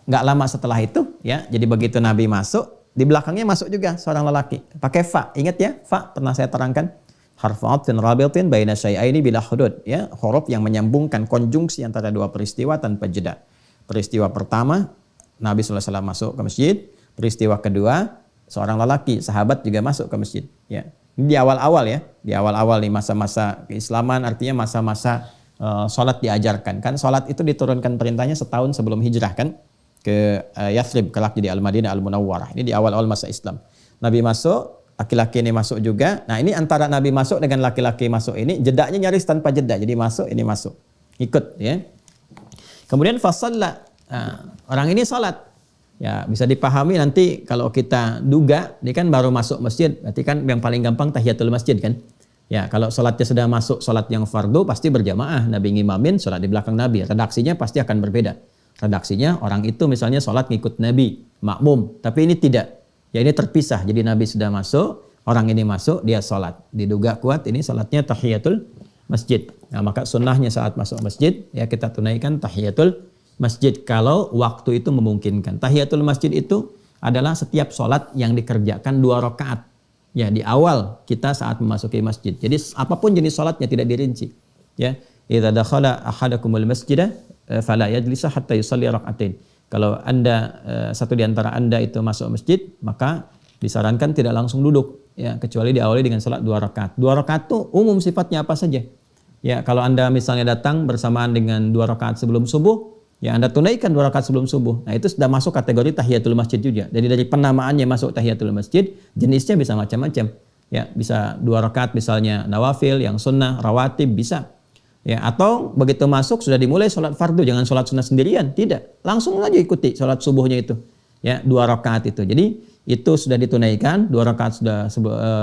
[SPEAKER 2] nggak lama setelah itu, ya, jadi begitu Nabi masuk, di belakangnya masuk juga seorang lelaki. Pakai fa, ingat ya, fa pernah saya terangkan. Harfu atfin rabitin baina syai'aini bila hudud, ya, huruf yang menyambungkan konjungsi antara dua peristiwa tanpa jeda. Peristiwa pertama, Nabi SAW masuk ke masjid. Peristiwa kedua, seorang lelaki, sahabat juga masuk ke masjid. Ya. Di awal-awal ya, di awal-awal nih masa-masa keislaman, artinya masa-masa sholat diajarkan. Kan sholat itu diturunkan perintahnya setahun sebelum hijrah kan ke Yathrib, kelak jadi Al-Madinah Al-Munawwarah. Ini di awal-awal masa Islam. Nabi masuk, laki-laki ini masuk juga. Nah ini antara Nabi masuk dengan laki-laki masuk ini, jedanya nyaris tanpa jeda. Jadi masuk, ini masuk. Ikut ya. Kemudian fasalla, orang ini salat. Ya, bisa dipahami nanti kalau kita duga, ini kan baru masuk masjid, berarti kan yang paling gampang tahiyatul masjid kan. Ya, kalau salatnya sudah masuk salat yang fardu pasti berjamaah, Nabi ngimamin salat di belakang Nabi. Redaksinya pasti akan berbeda. Redaksinya orang itu misalnya salat ngikut Nabi, makmum, tapi ini tidak. Ya ini terpisah. Jadi Nabi sudah masuk, orang ini masuk, dia salat. Diduga kuat ini salatnya tahiyatul masjid. Nah, maka sunnahnya saat masuk masjid ya kita tunaikan tahiyatul masjid kalau waktu itu memungkinkan. Tahiyatul masjid itu adalah setiap sholat yang dikerjakan 2 rakaat. Ya di awal kita saat memasuki masjid. Jadi apapun jenis sholatnya tidak dirinci. Ya, idza dakhala ahadakumul masjidah fala yajlisa hatta yusalli rak'atain. Kalau Anda satu di antara Anda itu masuk masjid, maka disarankan tidak langsung duduk ya, kecuali diawali dengan salat 2 rakaat. 2 rakaat itu umum sifatnya apa saja. Ya, kalau Anda misalnya datang bersamaan dengan 2 rakaat sebelum subuh, ya Anda tunaikan 2 rakaat sebelum subuh. Nah, itu sudah masuk kategori tahiyatul masjid juga. Jadi dari penamaannya masuk tahiyatul masjid, jenisnya bisa macam-macam. Ya, bisa 2 rakaat misalnya nawafil, yang sunnah, rawatib bisa. Ya, atau begitu masuk sudah dimulai sholat fardu, jangan sholat sunnah sendirian, tidak. Langsung aja ikuti sholat subuhnya itu. Ya, 2 rakaat itu. Jadi itu sudah ditunaikan, 2 rakaat sudah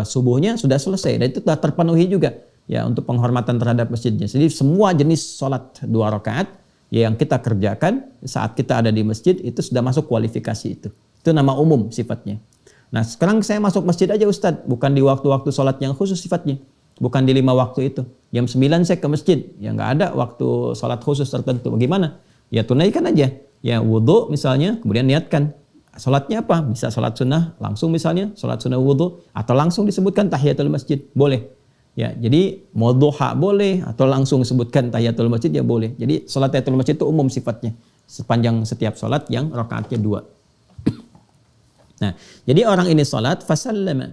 [SPEAKER 2] subuhnya sudah selesai dan itu sudah terpenuhi juga. Ya, untuk penghormatan terhadap masjidnya. Jadi semua jenis sholat 2 rakaat yang kita kerjakan saat kita ada di masjid itu sudah masuk kualifikasi itu. Itu nama umum sifatnya. Nah sekarang saya masuk masjid aja Ustadz, bukan di waktu-waktu sholat yang khusus sifatnya. Bukan di 5 waktu itu. Jam 9 saya ke masjid, ya nggak ada waktu sholat khusus tertentu. Bagaimana? Ya tunaikan aja. Ya wudhu misalnya, kemudian niatkan. Sholatnya apa? Bisa sholat sunnah langsung misalnya, sholat sunnah wudhu. Atau langsung disebutkan tahiyatul masjid, boleh. Ya, jadi mau duha boleh atau langsung sebutkan tahiyatul masjid ya boleh. Jadi salat tahiyatul masjid itu umum sifatnya sepanjang setiap salat yang rakaatnya 2. Nah, jadi orang ini salat fasallama.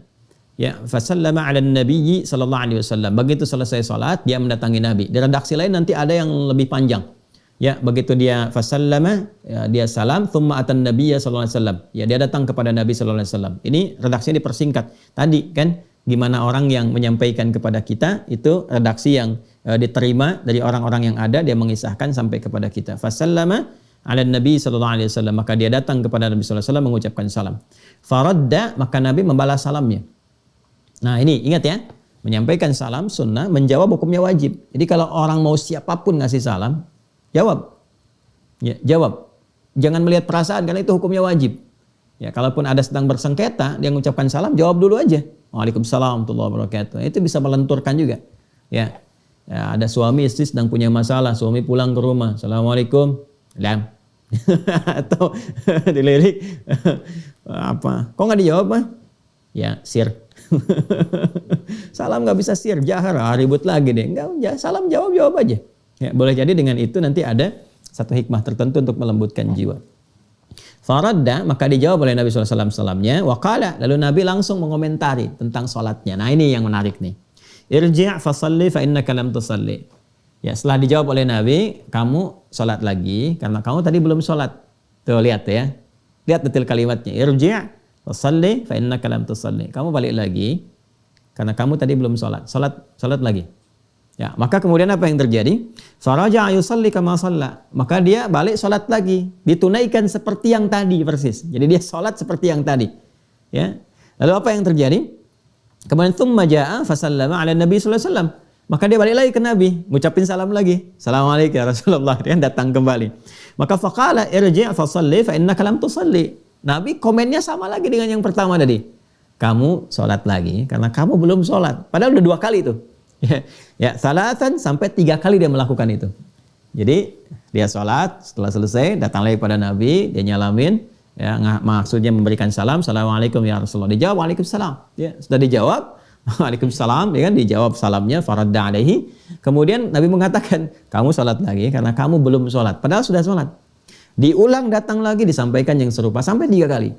[SPEAKER 2] Ya, fasallama 'ala nabiyyi sallallahu alaihi wasallam. Begitu selesai salat dia mendatangi Nabi. Di redaksi lain nanti ada yang lebih panjang. Ya, begitu dia fasallama, ya, dia salam thumma atan nabiyya sallallahu alaihi wasallam. Ya, dia datang kepada Nabi sallallahu alaihi wasallam. Ini redaksinya dipersingkat. Tadi kan gimana orang yang menyampaikan kepada kita itu redaksi yang diterima dari orang-orang yang ada, dia mengisahkan sampai kepada kita. Fasallama 'ala Nabi sallallahu alaihi wasallam, maka dia datang kepada Nabi sallallahu alaihi wasallam mengucapkan salam. Faradda, maka Nabi membalas salamnya. Nah, ini ingat ya, menyampaikan salam sunnah, menjawab hukumnya wajib. Jadi kalau orang mau siapapun ngasih salam, jawab. Ya, jawab. Jangan melihat perasaan karena itu hukumnya wajib. Ya, kalaupun ada sedang bersengketa, dia mengucapkan salam, jawab dulu aja. Waalaikumsalam warahmatullahi wabarakatuh. Itu bisa melenturkan juga. Ya. Ya, ada suami istri sedang punya masalah, suami pulang ke rumah, Assalamualaikum, lam. Atau dilirik apa? Kok nggak dijawab mah? Ya, sir. Salam nggak bisa sir, jahar, ribut lagi deh. Enggak, salam jawab aja. Ya, boleh jadi dengan itu nanti ada satu hikmah tertentu untuk melembutkan jiwa. Faradda, maka dijawab oleh Nabi SAW salamnya. Waqala, lalu Nabi langsung mengomentari tentang sholatnya. Nah ini yang menarik nih. Irji' fasalli fa innaka lam tusalli. Ya, setelah dijawab oleh Nabi, kamu sholat lagi karena kamu tadi belum sholat. Tuh lihat ya. Lihat detail kalimatnya. Irji' fasalli fa innaka lam tusalli. Kamu balik lagi karena kamu tadi belum sholat. Sholat lagi. Ya, maka kemudian apa yang terjadi? Faraja'a yusalli kama shalla. Maka dia balik sholat lagi, ditunaikan seperti yang tadi persis. Jadi dia sholat seperti yang tadi. Ya. Lalu apa yang terjadi? Kemudian thumma ja'a fasallama 'ala Nabi sallallahu alaihi wasallam. Maka dia balik lagi ke Nabi, ngucapin salam lagi. Assalamualaikum ya Rasulullah. Dia datang kembali. Maka faqala irji' fasalli fa innaka lam tusalli. Nabi komennya sama lagi dengan yang pertama tadi. Kamu sholat lagi karena kamu belum sholat. Padahal udah 2 kali itu. Ya, salatan sampai 3 kali dia melakukan itu. Jadi dia sholat, setelah selesai datang lagi pada Nabi, dia nyalamin, ya maksudnya memberikan salam, assalamualaikum ya Rasulullah. Dijawab waalaikumsalam. Ya, sudah dijawab waalaikumsalam, ya kan, dijawab salamnya, faradda alaihi. Kemudian Nabi mengatakan, kamu sholat lagi karena kamu belum sholat. Padahal sudah sholat. Diulang datang lagi disampaikan yang serupa sampai 3 kali.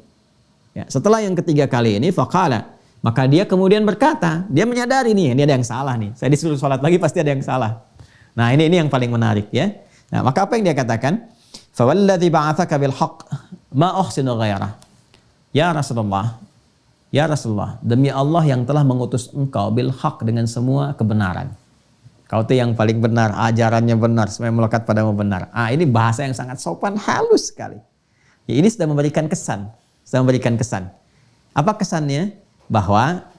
[SPEAKER 2] Ya, setelah yang ketiga kali ini faqala, maka dia kemudian berkata, dia menyadari nih, ini ada yang salah nih. Saya disuruh sholat lagi pasti ada yang salah. Nah, ini yang paling menarik ya. Nah, maka apa yang dia katakan? Fa walladzi ba'atsaka bil haqq ma uhsinu ghairah. Ya Rasulullah, demi Allah yang telah mengutus engkau bil haqq dengan semua kebenaran. Kau tuh yang paling benar, ajarannya benar, semua yang melekat padamu benar. Ini bahasa yang sangat sopan, halus sekali. Ya, ini sudah memberikan kesan. Apa kesannya? Bahwa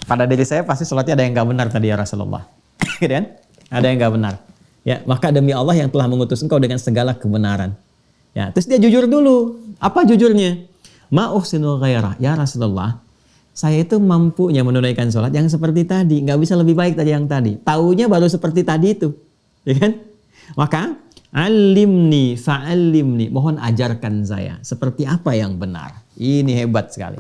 [SPEAKER 2] pada diri saya pasti sholatnya ada yang gak benar tadi ya Rasulullah. Gitu kan? Ada yang gak benar. Ya, maka demi Allah yang telah mengutus engkau dengan segala kebenaran. Ya, terus dia jujur dulu. Apa jujurnya? Ma uhsinu ghairah. Ya Rasulullah, saya itu mampunya menunaikan sholat yang seperti tadi. Nggak bisa lebih baik dari yang tadi. Taunya baru seperti tadi itu. Ya kan? Maka, alimni fa'alimni. Mohon ajarkan saya. Seperti apa yang benar. Ini hebat sekali.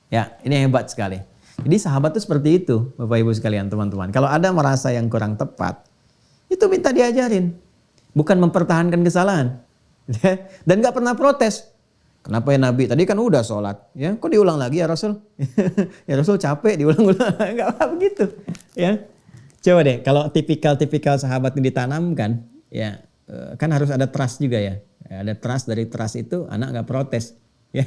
[SPEAKER 2] Ya, ini hebat sekali. Jadi sahabat itu seperti itu, Bapak Ibu sekalian, teman-teman. Kalau ada merasa yang kurang tepat, itu minta diajarin. Bukan mempertahankan kesalahan. Dan nggak pernah protes. Kenapa ya Nabi? Tadi kan udah sholat, ya? Kok diulang lagi ya Rasul? Ya Rasul capek diulang-ulang, nggak apa begitu, ya? Coba deh, kalau tipikal sahabat ini ditanamkan, ya kan harus ada trust juga ya. Ada trust, dari trust itu anak nggak protes, ya.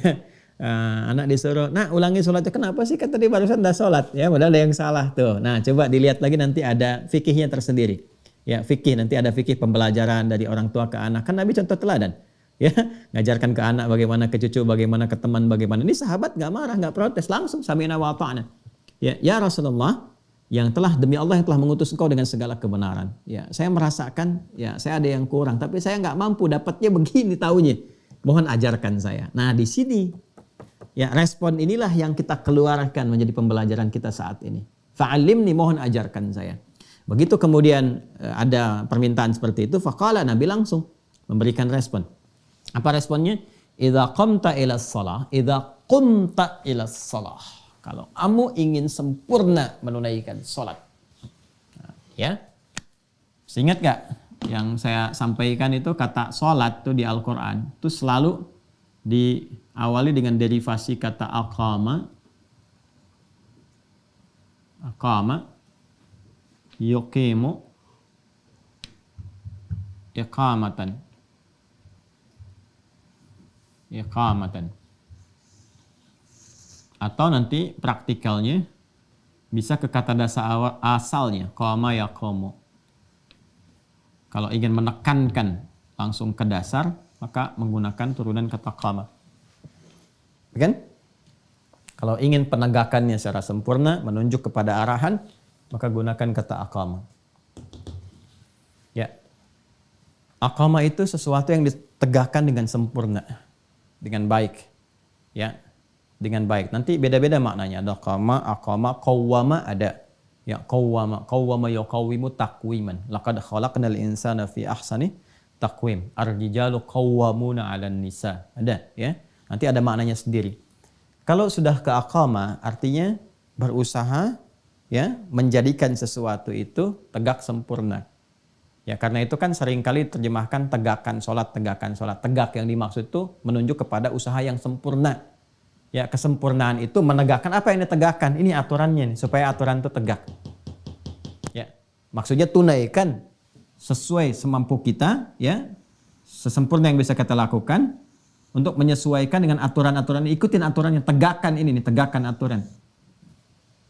[SPEAKER 2] Anak disuruh, nah ulangi sholatnya, kenapa sih? Kan tadi barusan udah sholat, ya? Padahal ada yang salah tuh. Nah coba dilihat lagi nanti ada fikihnya tersendiri, ya fikih nanti ada fikih pembelajaran dari orang tua ke anak. Kan Nabi contoh teladan. Ya, ngajarkan ke anak bagaimana, ke cucu bagaimana, ke teman bagaimana. Ini sahabat nggak marah, nggak protes, langsung sami'na wa ata'na. Ya Rasulullah, yang telah demi Allah yang telah mengutus engkau dengan segala kebenaran. Ya, saya merasakan, ya saya ada yang kurang, tapi saya nggak mampu, dapatnya begini taunya. Mohon ajarkan saya. Nah di sini, ya respon inilah yang kita keluarkan menjadi pembelajaran kita saat ini. Fa'alimni, mohon ajarkan saya. Begitu kemudian ada permintaan seperti itu, faqala, Nabi langsung memberikan respon. Apa responnya? Idza qumta ilas shalah, kalau kamu ingin sempurna menunaikan salat. Nah, ya. Ingat gak yang saya sampaikan itu kata salat tuh di Al-Qur'an itu selalu diawali dengan derivasi kata aqama, yuqimu, iqamatan. Atau nanti praktikalnya bisa ke kata dasar asalnya qama yaqumu. Kalau ingin menekankan langsung ke dasar maka menggunakan turunan kata qama. Kan? Kalau ingin penegakannya secara sempurna menunjuk kepada arahan maka gunakan kata aqama. Ya. Aqama itu sesuatu yang ditegakkan dengan sempurna. Dengan baik, ya, dengan baik. Nanti beda-beda maknanya. Ada qama, aqama, qawwama ada. Ya, qawwama yuqawwimu taqwiman. Laqad khalaqnal insana fi ahsani taqwim. Ar-rijalu qawwamuna 'alan nisa. Ada, ya. Nanti ada maknanya sendiri. Kalau sudah ke aqama, artinya berusaha, ya, menjadikan sesuatu itu tegak sempurna. Ya, karena itu kan seringkali terjemahkan tegakkan sholat. Tegak yang dimaksud itu menunjuk kepada usaha yang sempurna. Ya, kesempurnaan itu menegakkan apa yang ditegakkan. Ini aturannya nih, supaya aturan itu tegak. Ya, maksudnya tunaikan sesuai semampu kita, ya, sesempurna yang bisa kita lakukan untuk menyesuaikan dengan aturan-aturan. Ikutin aturannya, tegakkan ini nih, tegakkan aturan.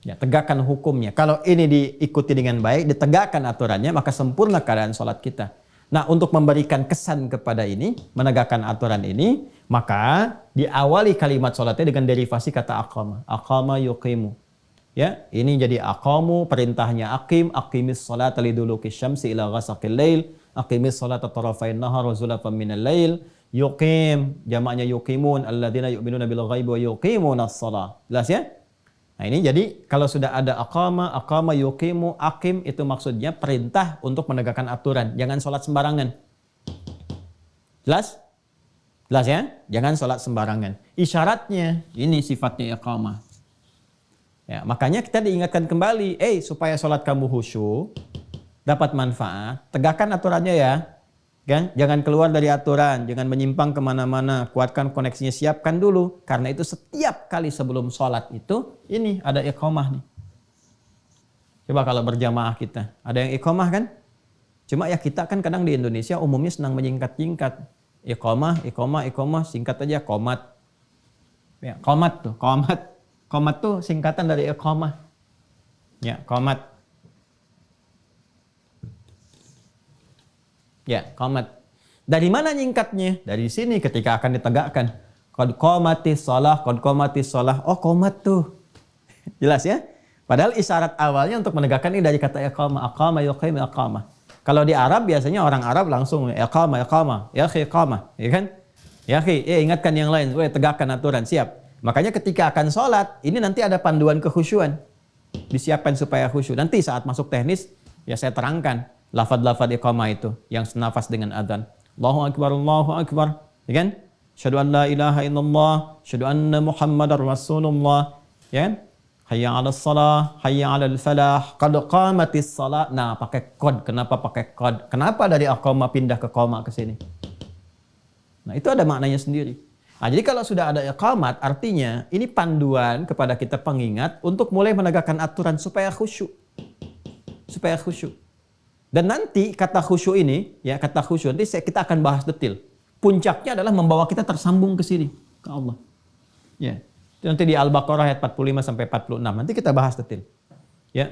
[SPEAKER 2] Ya, tegakkan hukumnya. Kalau ini diikuti dengan baik, ditegakkan aturannya, maka sempurna keadaan sholat kita. Nah, untuk memberikan kesan kepada ini, menegakkan aturan ini, maka diawali kalimat sholatnya dengan derivasi kata aqama. Aqama yuqimu. Ya, ini jadi aqamu, perintahnya aqim, aqimis sholata liduluki syamsi ila ghasaqil lail, aqimis sholata tarafain nahar wa zulafan minal lail, yuqim, jamaknya yuqimun, alladzina yu'minuna bil ghaibi wa yuqimuna as-shalah. Jelas ya? Nah ini jadi kalau sudah ada aqama yuqimu, aqim itu maksudnya perintah untuk menegakkan aturan. Jangan sholat sembarangan. Jelas? Jelas ya? Jangan sholat sembarangan. Isyaratnya ini sifatnya iqamah. Ya, makanya kita diingatkan kembali, supaya sholat kamu khusyuk, dapat manfaat, tegakkan aturannya ya. Kan? Jangan keluar dari aturan, jangan menyimpang kemana-mana, kuatkan koneksinya, siapkan dulu. Karena itu setiap kali sebelum sholat itu, ini ada iqamah nih. Coba kalau berjamaah kita, ada yang iqamah kan? Cuma ya kita kan kadang di Indonesia umumnya senang menyingkat-singkat. Iqamah, singkat aja, qomat. Ya, qomat tuh, qomat. Qomat tuh singkatan dari iqamah. Ya, qomat. Ya, qomat. Dari mana nyingkatnya? Dari sini ketika akan ditegakkan. Qad qomatis shalah, qad qomatis shalah. Oh, qomat tuh. Jelas ya? Padahal isyarat awalnya untuk menegakkan ini dari kata iqamah. Aqama yuqim iqamah. Kalau di Arab biasanya orang Arab langsung iqamah. Ya akhi iqamah, ya kan? Ya akhi, ingatkan yang lain, tegakkan aturan, siap. Makanya ketika akan sholat, ini nanti ada panduan kekhusyuan. Disiapkan supaya khusyuk. Nanti saat masuk teknis, ya saya terangkan lafaz-lafaz iqamah itu yang senafas dengan adzan. Allahu akbar. Ya kan? Asyhadu an la ilaha illallah, asyhadu anna Muhammadar Rasulullah. Ya kan? Hayya 'alas shalah, hayya 'alal falah, qad qamatis shalah. Nah, pakai qad. Kenapa pakai qad? Kenapa dari aqama pindah ke qama ke sini? Nah, itu ada maknanya sendiri. Nah, jadi kalau sudah ada iqamat, artinya ini panduan kepada kita pengingat untuk mulai menegakkan aturan supaya khusyuk. Supaya khusyuk. Dan nanti kata khusyuk ini, ya kata khusyuk nanti kita akan bahas detail. Puncaknya adalah membawa kita tersambung ke sini, ke Allah. Ya. Itu nanti di Al-Baqarah ayat 45 sampai 46. Nanti kita bahas detail. Ya.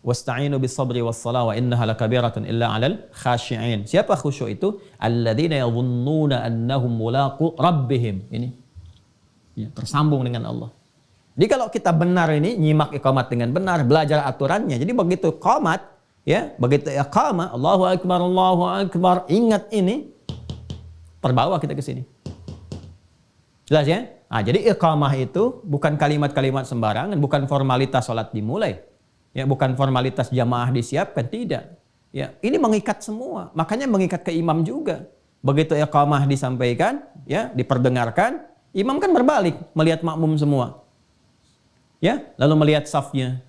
[SPEAKER 2] Wasta'inu bis-sabri was-salah wa innaha lakabiratun illa 'alal khashi'in. Siapa khusyuk itu? Alladzina yadhunnuna annahum mulaqu rabbihim. Ini. Ya, tersambung dengan Allah. Jadi kalau kita benar ini nyimak iqamat dengan benar, belajar aturannya. Jadi begitu qomat, ya, begitu iqamah, Allahu akbar, ingat ini, terbawa kita ke sini. Jelas ya? Nah, jadi iqamah itu bukan kalimat-kalimat sembarangan, bukan formalitas sholat dimulai. Ya, bukan formalitas jamaah disiapkan, tidak. Ya, ini mengikat semua. Makanya mengikat ke imam juga. Begitu iqamah disampaikan, ya, diperdengarkan, imam kan berbalik melihat makmum semua. Ya, lalu melihat safnya,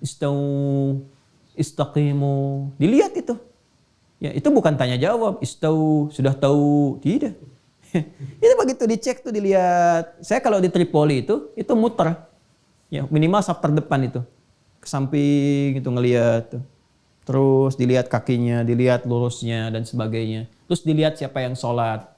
[SPEAKER 2] istaqimu, dilihat itu. Ya, itu bukan tanya jawab, sudah tahu, tidak. Itu begitu dicek tuh dilihat. Saya kalau di Tripoli itu muter. Ya, minimal saf terdepan itu. Ke samping itu ngelihat tuh. Terus dilihat kakinya, dilihat lurusnya dan sebagainya. Terus dilihat siapa yang sholat.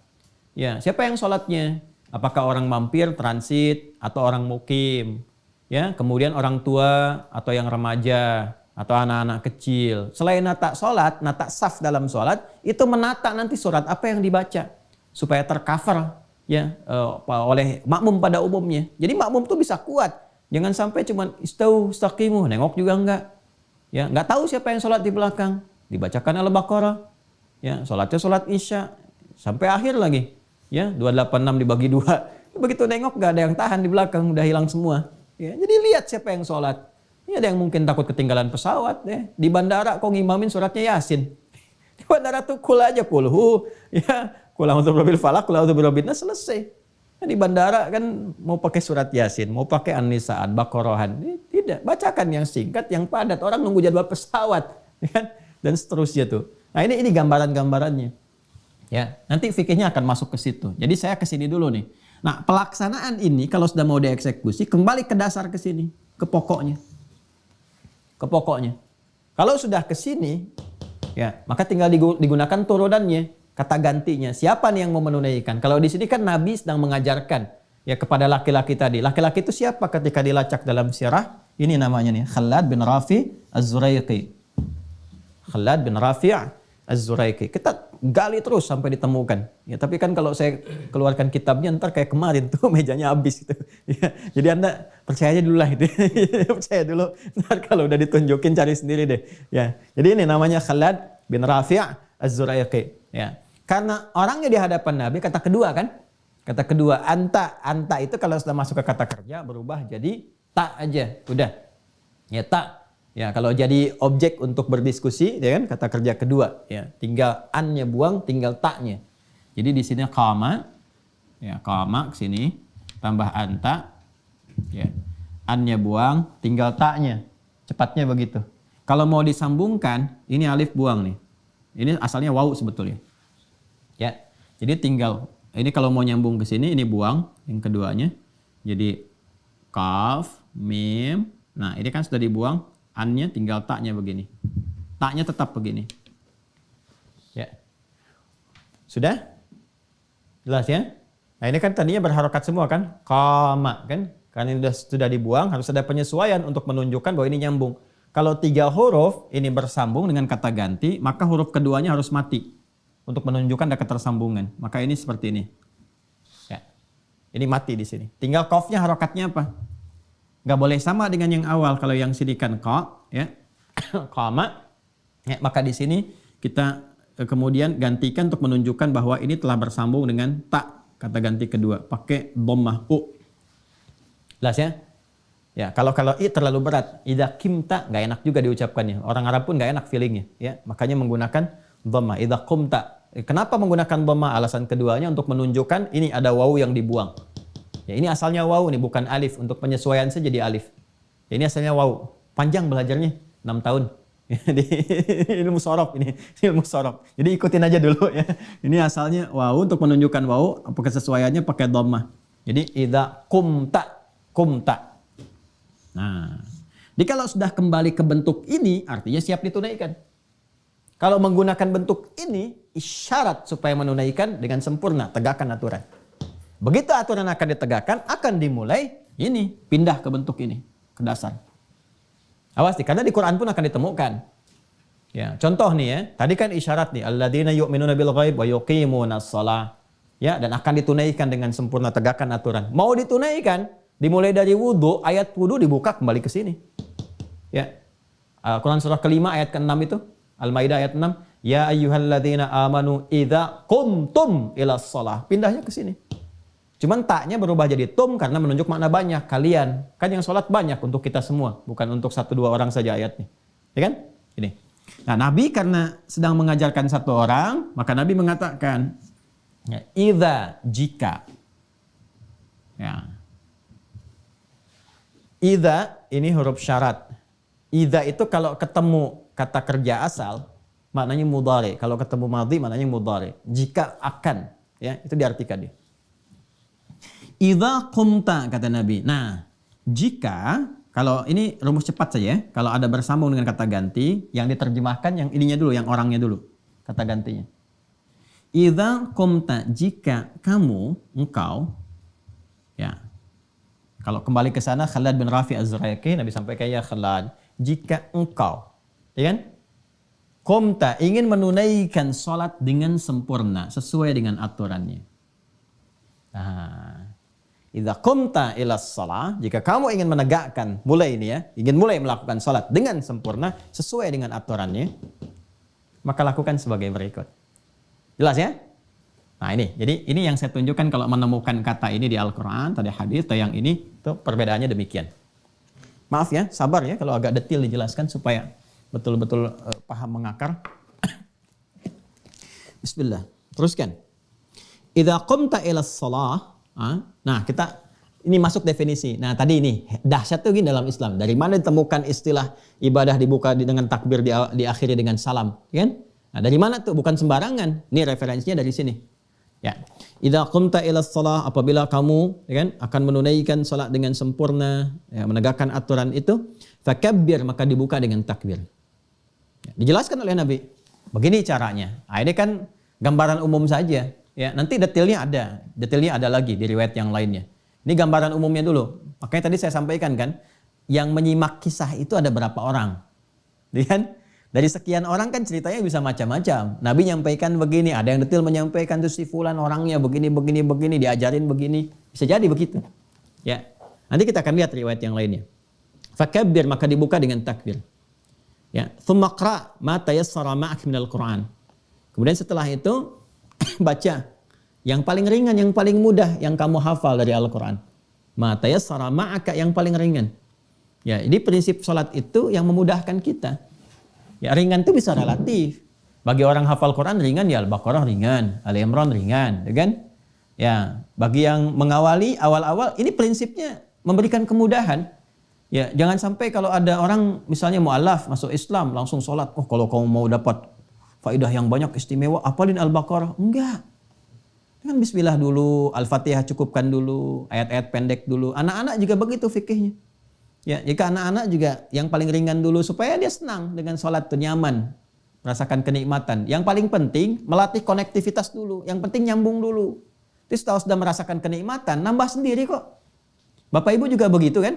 [SPEAKER 2] Ya, siapa yang sholatnya? Apakah orang mampir, transit, atau orang mukim? Ya, kemudian orang tua atau yang remaja atau anak-anak kecil. Selain nata sholat, nata saf dalam sholat, itu menata nanti surat apa yang dibaca supaya tercover ya oleh makmum pada umumnya. Jadi makmum tuh bisa kuat. Jangan sampai cuman istaqimu, nengok juga enggak. Ya, enggak tahu siapa yang sholat di belakang. Dibacakan Al-Baqarah. Ya, sholatnya sholat Isya sampai akhir lagi. Ya, 286 dibagi 2. Begitu nengok enggak ada yang tahan di belakang, udah hilang semua. Ya, jadi lihat siapa yang sholat. Ini ada yang mungkin takut ketinggalan pesawat. Ya. Di bandara kok ngimamin suratnya Yasin. Di bandara tuh kul aja kulhu. Ya, kul a'udzu birabbil falaq, kul a'udzu birabbin nas, selesai. Nah, di bandara kan mau pakai surat Yasin, mau pakai An-Nisa, Baqarahan. Tidak, bacakan yang singkat, yang padat. Orang nunggu jadwal pesawat. Ya, dan seterusnya tuh. Nah ini gambaran-gambarannya. Ya, nanti fikihnya akan masuk ke situ. Jadi saya ke sini dulu nih. Nah, pelaksanaan ini kalau sudah mau dieksekusi, kembali ke dasar ke sini, ke pokoknya. Ke pokoknya. Kalau sudah ke sini, ya, maka tinggal digunakan turunannya, kata gantinya. Siapa nih yang mau menunaikan? Kalau di sini kan Nabi sedang mengajarkan ya kepada laki-laki tadi. Laki-laki itu siapa ketika dilacak dalam sirah? Ini namanya nih, Khalad bin Rafi Az-Zuraiqi. Khalad bin Rafi' Az-Zuraiqi. Kita gali terus sampai ditemukan. Ya, tapi kan kalau saya keluarkan kitabnya ntar kayak kemarin tuh mejanya habis gitu. Ya, jadi Anda percaya aja dulu lah gitu. Percaya dulu. Ntar kalau udah ditunjukin cari sendiri deh. Ya. Jadi ini namanya Khalad bin Rafi' Az-Zuraiqi. Ya. Karena orangnya di hadapan Nabi, kata kedua kan, Kata kedua, anta. Anta itu kalau sudah masuk ke kata kerja berubah jadi tak aja. Udah. Ya tak. Ya kalau jadi objek untuk berdiskusi, ya kan, kata kerja kedua. Ya tinggal an-nya buang, tinggal taknya. Jadi di sini qama, ya qama ke sini tambah anta, ya an-nya buang, tinggal taknya. Cepatnya begitu. Kalau mau disambungkan, ini alif buang nih. Ini asalnya waw sebetulnya. Ya. Jadi tinggal ini kalau mau nyambung ke sini ini buang yang keduanya. Jadi kaf, mim. Nah, ini kan sudah dibuang, an-nya tinggal taknya begini. Taknya tetap begini. Ya. Sudah? Jelas ya? Nah, ini kan tadinya berharokat semua kan? Qama kan? Karena ini sudah dibuang, harus ada penyesuaian untuk menunjukkan bahwa ini nyambung. Kalau 3 huruf ini bersambung dengan kata ganti, maka huruf keduanya harus mati untuk menunjukkan ada ketersambungan. Maka ini seperti ini. Ya. Ini mati di sini. Tinggal qafnya harokatnya apa? Nggak boleh sama dengan yang awal. Kalau yang sini kan qa, ya. Qama. Ya, maka di sini kita kemudian gantikan untuk menunjukkan bahwa ini telah bersambung dengan ta, kata ganti kedua, pakai dhammah u. Jelas ya? Ya, kalau i terlalu berat, idza qimta nggak enak juga diucapkannya. Orang Arab pun nggak enak feelingnya, ya. Makanya menggunakan dhammah. Idza qumta. Kenapa menggunakan dhammah? Alasan keduanya untuk menunjukkan ini ada wawu yang dibuang. Ya, ini asalnya wawu nih, bukan alif. Untuk penyesuaian saja jadi alif. Ya, ini asalnya wawu. Panjang belajarnya, 6 tahun. Di ilmu sorof ini, ilmu sorof. Jadi ikutin aja dulu ya. Ini asalnya wawu, untuk menunjukkan wawu, apa kesesuaiannya pakai dhammah. Jadi idza qumta, qumta. Nah, jadi kalau sudah kembali ke bentuk ini, artinya siap ditunaikan. Kalau menggunakan bentuk ini, isyarat supaya menunaikan dengan sempurna, tegakkan aturan. Begitu aturan akan ditegakkan, akan dimulai ini, pindah ke bentuk ini, ke dasar. Awas nih, karena di Quran pun akan ditemukan. Ya, contoh nih ya, tadi kan isyarat nih, alladzina yu'minuna bil ghaib wa yuqimunas shalah. Ya, dan akan ditunaikan dengan sempurna, tegakkan aturan. Mau ditunaikan, dimulai dari wudu, ayat wudu dibuka kembali ke sini. Ya. Quran surah kelima ayat ke-6 itu, Al-Maidah ayat 6, ya ayyuhalladzina amanu idza qumtum ilas shalah. Pindahnya ke sini. Cuman taknya berubah jadi tum karena menunjuk makna banyak, kalian. Kan yang sholat banyak untuk kita semua, bukan untuk 1-2 orang saja ayatnya. Ya kan? Ini. Nah, Nabi karena sedang mengajarkan 1 orang, maka Nabi mengatakan, ya, idza, jika. Ya. Idza ini huruf syarat. Idza itu kalau ketemu kata kerja asal maknanya mudhari. Kalau ketemu madhi maknanya mudhari. Jika akan, ya, itu diartikan dia. Idza qumta kata Nabi. Nah, jika kalau ini rumus cepat saja ya. Kalau ada bersambung dengan kata ganti, yang diterjemahkan yang ininya dulu, yang orangnya dulu. Kata gantinya. Idza qumta, jika kamu, engkau, ya. Kalau kembali ke sana Khalad bin Rafi Az-Zurayqi, Nabi sampaikan, ya Khalad, jika engkau, ya kan? Qumta, ingin menunaikan sholat dengan sempurna, sesuai dengan aturannya. Nah, idza qumta ilas shalah, jika kamu ingin menegakkan, mulai ini ya, ingin mulai melakukan sholat dengan sempurna, sesuai dengan aturannya, maka lakukan sebagai berikut. Jelas ya? Nah ini, jadi ini yang saya tunjukkan kalau menemukan kata ini di Al-Quran, tadi hadis, atau yang ini, itu perbedaannya demikian. Maaf ya, sabar ya kalau agak detail dijelaskan supaya betul-betul paham mengakar. Bismillah, teruskan. Idza qumta ilas shalah, nah kita ini masuk definisi. Nah tadi ini dahsyat tuh gini dalam Islam. Dari mana ditemukan istilah ibadah dibuka dengan takbir, diakhiri dengan salam, kan? Nah dari mana tuh? Bukan sembarangan. Ini referensinya dari sini. Ya, idza qumta ilas shalah, apabila kamu, ya kan, akan menunaikan salat dengan sempurna, ya, menegakkan aturan itu, fakabbir, maka dibuka dengan takbir. Ya, dijelaskan oleh Nabi. Begini caranya. Nah, ini kan gambaran umum saja. Ya, nanti detailnya ada lagi di riwayat yang lainnya. Ini gambaran umumnya dulu. Makanya tadi saya sampaikan kan, yang menyimak kisah itu ada berapa orang, ya kan? Dari sekian orang kan ceritanya bisa macam-macam. Nabi nyampaikan begini, ada yang detail menyampaikan tuh si fulan orangnya begini, diajarin begini. Bisa jadi begitu. Ya. Nanti kita akan lihat riwayat yang lainnya. Fakabbir, maka dibuka dengan takbir. Ya, tsumma qra ma tayassara ma'ak minal Qur'an. Kemudian setelah itu baca Yang paling ringan, yang paling mudah yang kamu hafal dari Al-Quran. Ma tayassara ma'aka, yang paling ringan. Ya, jadi prinsip sholat itu yang memudahkan kita. Ya, ringan itu bisa relatif. Bagi orang hafal Quran ringan ya Al-Baqarah ringan, Ali Imran ringan, ya kan? Ya, bagi yang mengawali awal-awal ini prinsipnya memberikan kemudahan. Ya, jangan sampai kalau ada orang misalnya mu'alaf masuk Islam langsung sholat. Oh, kalau kamu mau dapat faedah yang banyak istimewa, apalin Al-Baqarah. Enggak. Kan bismillah dulu, Al-Fatihah cukupkan dulu, ayat-ayat pendek dulu. Anak-anak juga begitu fikihnya. Ya, jika anak-anak juga yang paling ringan dulu supaya dia senang dengan sholat itu nyaman, merasakan kenikmatan. Yang paling penting melatih konektivitas dulu. Yang penting nyambung dulu. Terus setelah sudah merasakan kenikmatan, nambah sendiri kok. Bapak Ibu juga begitu kan?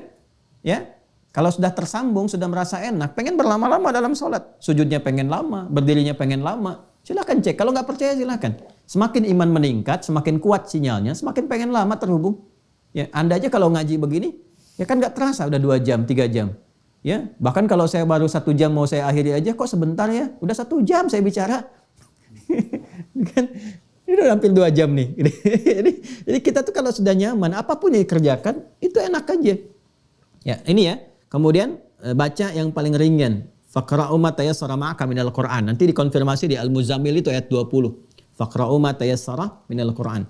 [SPEAKER 2] Ya, kalau sudah tersambung, sudah merasa enak, pengen berlama-lama dalam sholat. Sujudnya pengen lama, berdirinya pengen lama. Silakan cek. Kalau nggak percaya silakan. Semakin iman meningkat, semakin kuat sinyalnya, semakin pengen lama terhubung. Ya, Anda aja kalau ngaji begini, ya kan nggak terasa udah 2 jam, 3 jam. Ya, bahkan kalau saya baru 1 jam mau saya akhiri aja, kok sebentar ya, udah 1 jam saya bicara. Kan, ini udah hampir 2 jam nih. Jadi kita tuh kalau sudah nyaman, apapun yang dikerjakan, itu enak aja. Ya, ini ya. Kemudian baca yang paling ringan. Faqra'u ma tayassara ma'aka minal Qur'an. Nanti dikonfirmasi di Al-Muzammil itu ayat 20. Faqra'u ma tayassara minal Qur'an.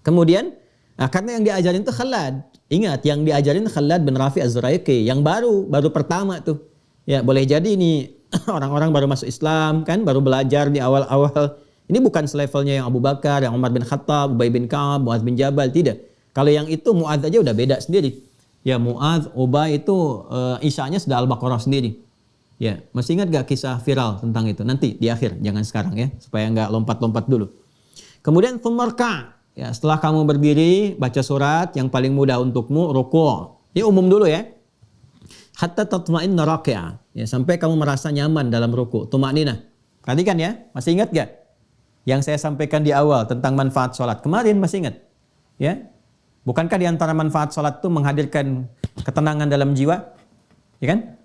[SPEAKER 2] Kemudian, karena yang diajarin itu Khalad. Ingat, yang diajarin Khalad bin Rafi Az-Zuraiqi. Yang baru pertama tuh. Ya, boleh jadi ini orang-orang baru masuk Islam kan, baru belajar di awal-awal. Ini bukan selevelnya yang Abu Bakar, yang Umar bin Khattab, Ubay bin Ka'ab, Mu'adz bin Jabal, tidak. Kalau yang itu Mu'adz aja udah beda sendiri. Ya, Mu'adz, Ubay itu isyanya sudah Al-Baqarah sendiri. Ya, masih ingat gak kisah viral tentang itu? Nanti di akhir, jangan sekarang ya, supaya nggak lompat-lompat dulu. Kemudian tsummarka, ya setelah kamu berdiri baca surat yang paling mudah untukmu ruku'. Ini umum dulu ya. Hatta tatma'inna raki'ah, ya sampai kamu merasa nyaman dalam ruku'. Tuma'ninah. Perhatikan ya, masih ingat gak? Yang saya sampaikan di awal tentang manfaat sholat kemarin masih ingat? Ya, bukankah di antara manfaat sholat itu menghadirkan ketenangan dalam jiwa? Ya kan?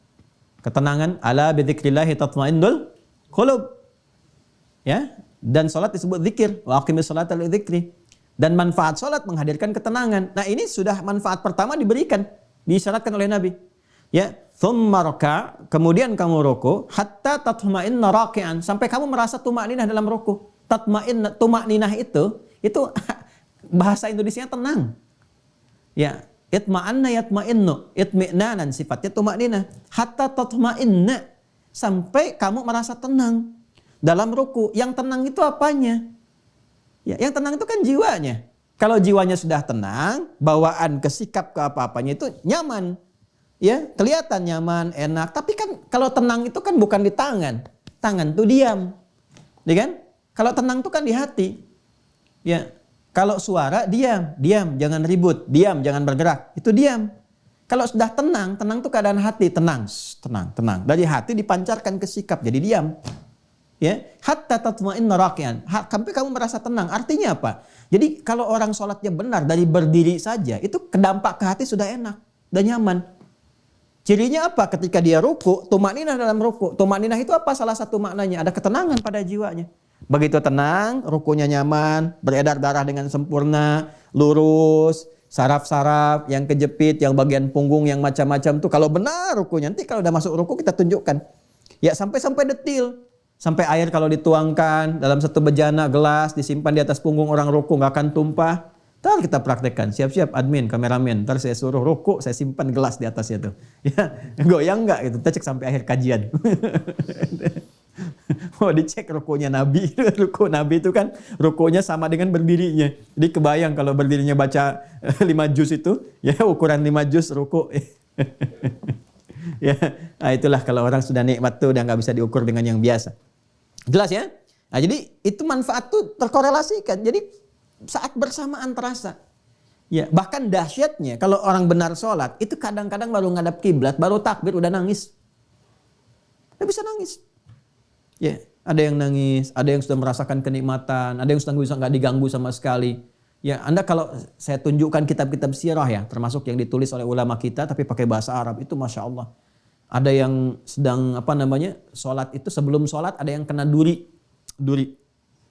[SPEAKER 2] Ketenangan, ala bidzikrillahi tatmainnul qulub. Ya, dan salat disebut zikir, wa aqimis salata lidzikri. Dan manfaat salat menghadirkan ketenangan. Nah, ini sudah manfaat pertama diberikan, disyaratkan oleh Nabi. Ya, tsumma raka, kemudian kamu ruku hatta tatma'inna raki'an, sampai kamu merasa tumakninah dalam ruku. Tumakninah itu bahasa Indonesianya tenang. Ya, itma'anna yatma'innu, itmi'nanan sifatnya tumakninah. Hatta tatma'inna, sampai kamu merasa tenang dalam ruku. Yang tenang itu apanya? Ya, yang tenang itu kan jiwanya. Kalau jiwanya sudah tenang, bawaan ke sikap ke apa-apanya itu nyaman. Ya, kelihatan nyaman, enak. Tapi kan kalau tenang itu kan bukan di tangan. Tangan tuh diam. Ya kan? Kalau tenang itu kan di hati. Ya. Kalau suara diam, jangan ribut, diam, jangan bergerak, itu diam. Kalau sudah tenang itu keadaan hati, tenang. Dari hati dipancarkan ke sikap, jadi diam. Ya, hatta tatma'inna raki'an, sampai kamu merasa tenang. Artinya apa? Jadi kalau orang sholatnya benar dari berdiri saja, itu kedampak ke hati sudah enak, sudah nyaman. Cirinya apa? Ketika dia ruku, tumakninah dalam ruku. Tumakninah itu apa? Salah satu maknanya ada ketenangan pada jiwanya. Begitu tenang, rukunya nyaman, beredar darah dengan sempurna, lurus, saraf-saraf yang kejepit, yang bagian punggung yang macam-macam tuh kalau benar rukunya. Nanti kalau udah masuk ruku kita tunjukkan. Ya sampai detil. Sampai air kalau dituangkan dalam satu bejana gelas disimpan di atas punggung orang ruku nggak akan tumpah. Ntar kita praktekkan. Siap-siap admin, kameramen. Ntar saya suruh ruku, saya simpan gelas di atasnya tuh. Ya, goyang nggak gitu. Kita cek sampai akhir kajian. Mau dicek rukunya Nabi. Ruku Nabi itu kan rukunya sama dengan berdirinya. Jadi kebayang kalau berdirinya baca 5 juz itu, ya ukuran 5 juz ruku. Ya, nah itulah kalau orang sudah nikmat tuh udah nggak bisa diukur dengan yang biasa. Jelas ya? Nah, jadi itu manfaat tuh terkorelasikan. Jadi saat bersamaan terasa. Ya, bahkan dahsyatnya kalau orang benar sholat itu kadang-kadang baru ngadap kiblat, baru takbir udah nangis. Udah bisa nangis. Ya, ada yang nangis, ada yang sudah merasakan kenikmatan, ada yang sudah nggak diganggu sama sekali. Ya, Anda kalau saya tunjukkan kitab-kitab sirah ya, termasuk yang ditulis oleh ulama kita tapi pakai bahasa Arab, itu Masya Allah. Ada yang sedang sholat itu sebelum sholat ada yang kena duri.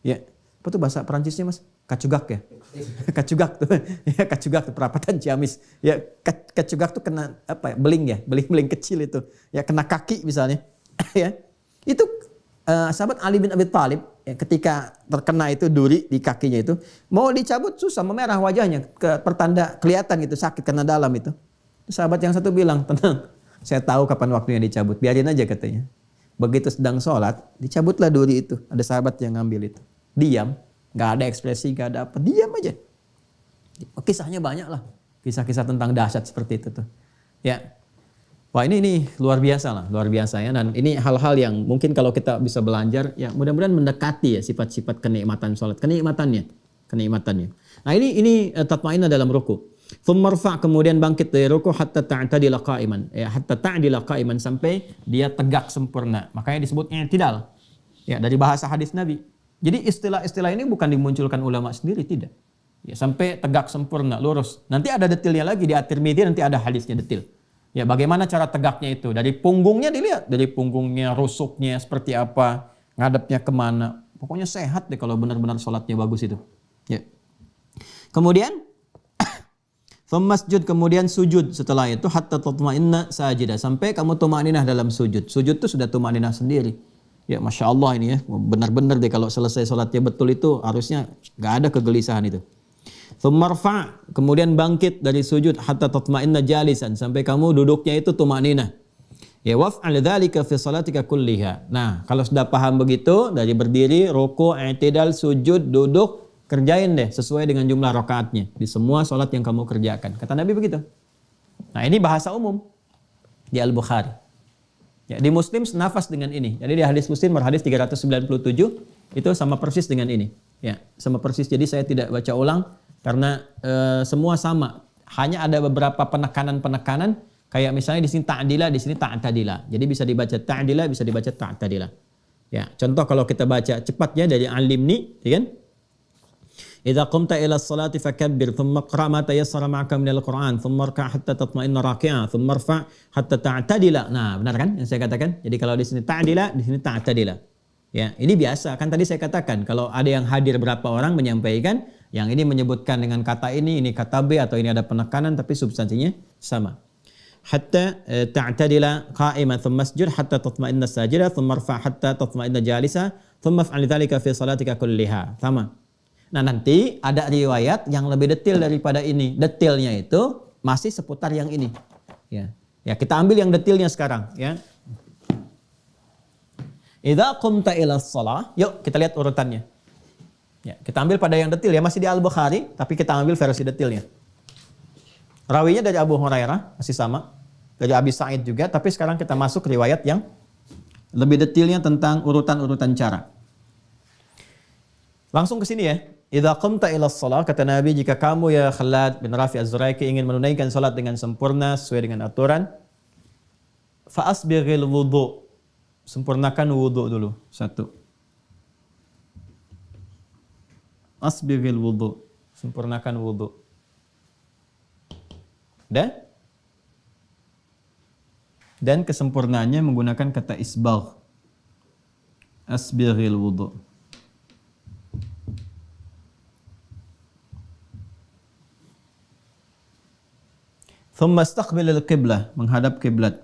[SPEAKER 2] Ya, apa itu bahasa Perancisnya Mas? Kacugak ya. Kacugak tuh. Ya, kacugak tuh perapatan Ciamis. Ya, kacugak tuh kena apa ya? Beling ya, beling-beling kecil itu. Ya, kena kaki misalnya. Ya. Itu sahabat Ali bin Abi Thalib ya, ketika terkena itu duri di kakinya itu, mau dicabut susah, memerah wajahnya, pertanda kelihatan gitu sakit karena dalam itu. Sahabat yang satu bilang, "Tenang, saya tahu kapan waktunya dicabut, biarin aja," katanya. Begitu sedang sholat, dicabutlah duri itu. Ada sahabat yang ngambil itu. Diam, nggak ada ekspresi, nggak ada apa, diam aja. Kisahnya banyak lah, kisah-kisah tentang dahsyat seperti itu tuh. Ya, wah ini luar biasa lah, luar biasa ya. Dan ini hal-hal yang mungkin kalau kita bisa belajar, ya mudah-mudahan mendekati ya sifat-sifat kenikmatan sholat, kenikmatannya. Nah ini tatma'inna dalam ruku. Thummarfa, kemudian bangkit dari ruku hatta ta'tadila qa'iman. Ya, hatta ta'dila qa'iman, sampai dia tegak sempurna. Makanya disebut i'tidal. Ya, dari bahasa hadis Nabi. Jadi istilah-istilah ini bukan dimunculkan ulama sendiri, tidak. Ya, sampai tegak sempurna, lurus. Nanti ada detailnya lagi di At-Tirmidzi, nanti ada hadisnya detail. Ya, bagaimana cara tegaknya itu? Dari punggungnya dilihat, dari punggungnya, rusuknya seperti apa, ngadepnya kemana. Pokoknya sehat deh kalau benar-benar sholatnya bagus itu. Ya. Kemudian masjud, kemudian sujud setelah itu hatta tatma'inna sajidah, sampai kamu tumaninah dalam sujud. Sujud itu sudah tumaninah sendiri. Ya, Masya Allah ini ya, benar-benar deh kalau selesai sholatnya betul itu harusnya nggak ada kegelisahan itu. Thummarfa, kemudian bangkit dari sujud hatta tatma'inna jalisan, sampai kamu duduknya itu tumaninah. Ya, waf'al dzalika fi salatika kulliha. Nah, kalau sudah paham begitu, dari berdiri, ruku', i'tidal, sujud, duduk, kerjain deh sesuai dengan jumlah rakaatnya di semua sholat yang kamu kerjakan. Kata Nabi begitu. Nah, ini bahasa umum di Al-Bukhari. Ya, di Muslim nafas dengan ini. Jadi di hadis Muslim hadis 397 itu sama persis dengan ini. Ya, sama persis. Jadi saya tidak baca ulang karena semua sama. Hanya ada beberapa penekanan-penekanan, kayak misalnya di sini ta'dila, di sini ta'tadila. Jadi bisa dibaca ta'dila, bisa dibaca ta'tadila. Ya, contoh kalau kita baca cepatnya dari Al-Limni, ya kan? Idza qumta ila as-salati fakabbir, thumma qra' ma tayassara ma'aka min al-Qur'an, thumma rka' hatta tatma'inna raki'an, thumma irfa' hatta ta'tadila. Nah, benar kan yang saya katakan? Jadi kalau di sini ta'dila, di sini ta'tadila. Ya, ini biasa. Kan tadi saya katakan kalau ada yang hadir berapa orang menyampaikan, yang ini menyebutkan dengan kata ini kata B, atau ini ada penekanan tapi substansinya sama. Hatta ta'tadila qa'iman, thumma masjud hatta tatma'inna sajida, thumma irfa' hatta tatma'inna jalisa, thumma fa'al dzalika fi salatika kulliha. Sama. Nah, nanti ada riwayat yang lebih detail daripada ini. Detailnya itu masih seputar yang ini. Ya, ya kita ambil yang detailnya sekarang. Ya. Idza qumta ila shalah, yuk kita lihat urutannya. Ya, kita ambil pada yang detail ya, masih di Al-Bukhari, tapi kita ambil versi detailnya. Rawinya dari Abu Hurairah, masih sama. Dari Abi Sa'id juga, tapi sekarang kita masuk riwayat yang lebih detailnya tentang urutan-urutan cara. Langsung ke sini ya. Idza qumta ila shalah, kata Nabi, jika kamu ya Khalad bin Rafi Az-Zuraiki ingin menunaikan salat dengan sempurna sesuai dengan aturan, fa asbighil wudu. Sempurnakan wudu dulu. Satu. Asbighil wudu. Sempurnakan wudu. Dan kesempurnaannya menggunakan kata isbagh. Asbighil wudu. Thumma istaqbil al-qiblah, menghadap kiblat.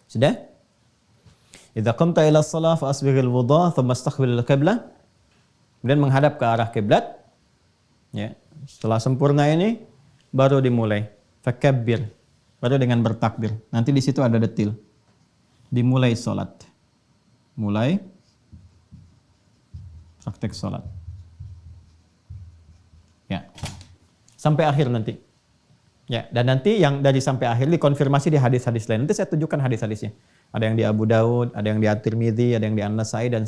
[SPEAKER 2] Sudah? Idza qumta ila shalah fa asbighil wudu, thumma istaqbil al-qiblah. Kemudian menghadap ke arah kiblat. Ya, setelah sempurna ini baru dimulai. Fakabbir, baru dengan bertakbir. Nanti di situ ada detil. Dimulai salat. Mulai praktek salat. Ya, sampai akhir nanti. Ya, dan nanti yang dari sampai akhir dikonfirmasi di hadis-hadis lain. Nanti saya tunjukkan hadis-hadisnya. Ada yang di Abu Daud, ada yang di At-Tirmidzi, ada yang di An-Nasai, dan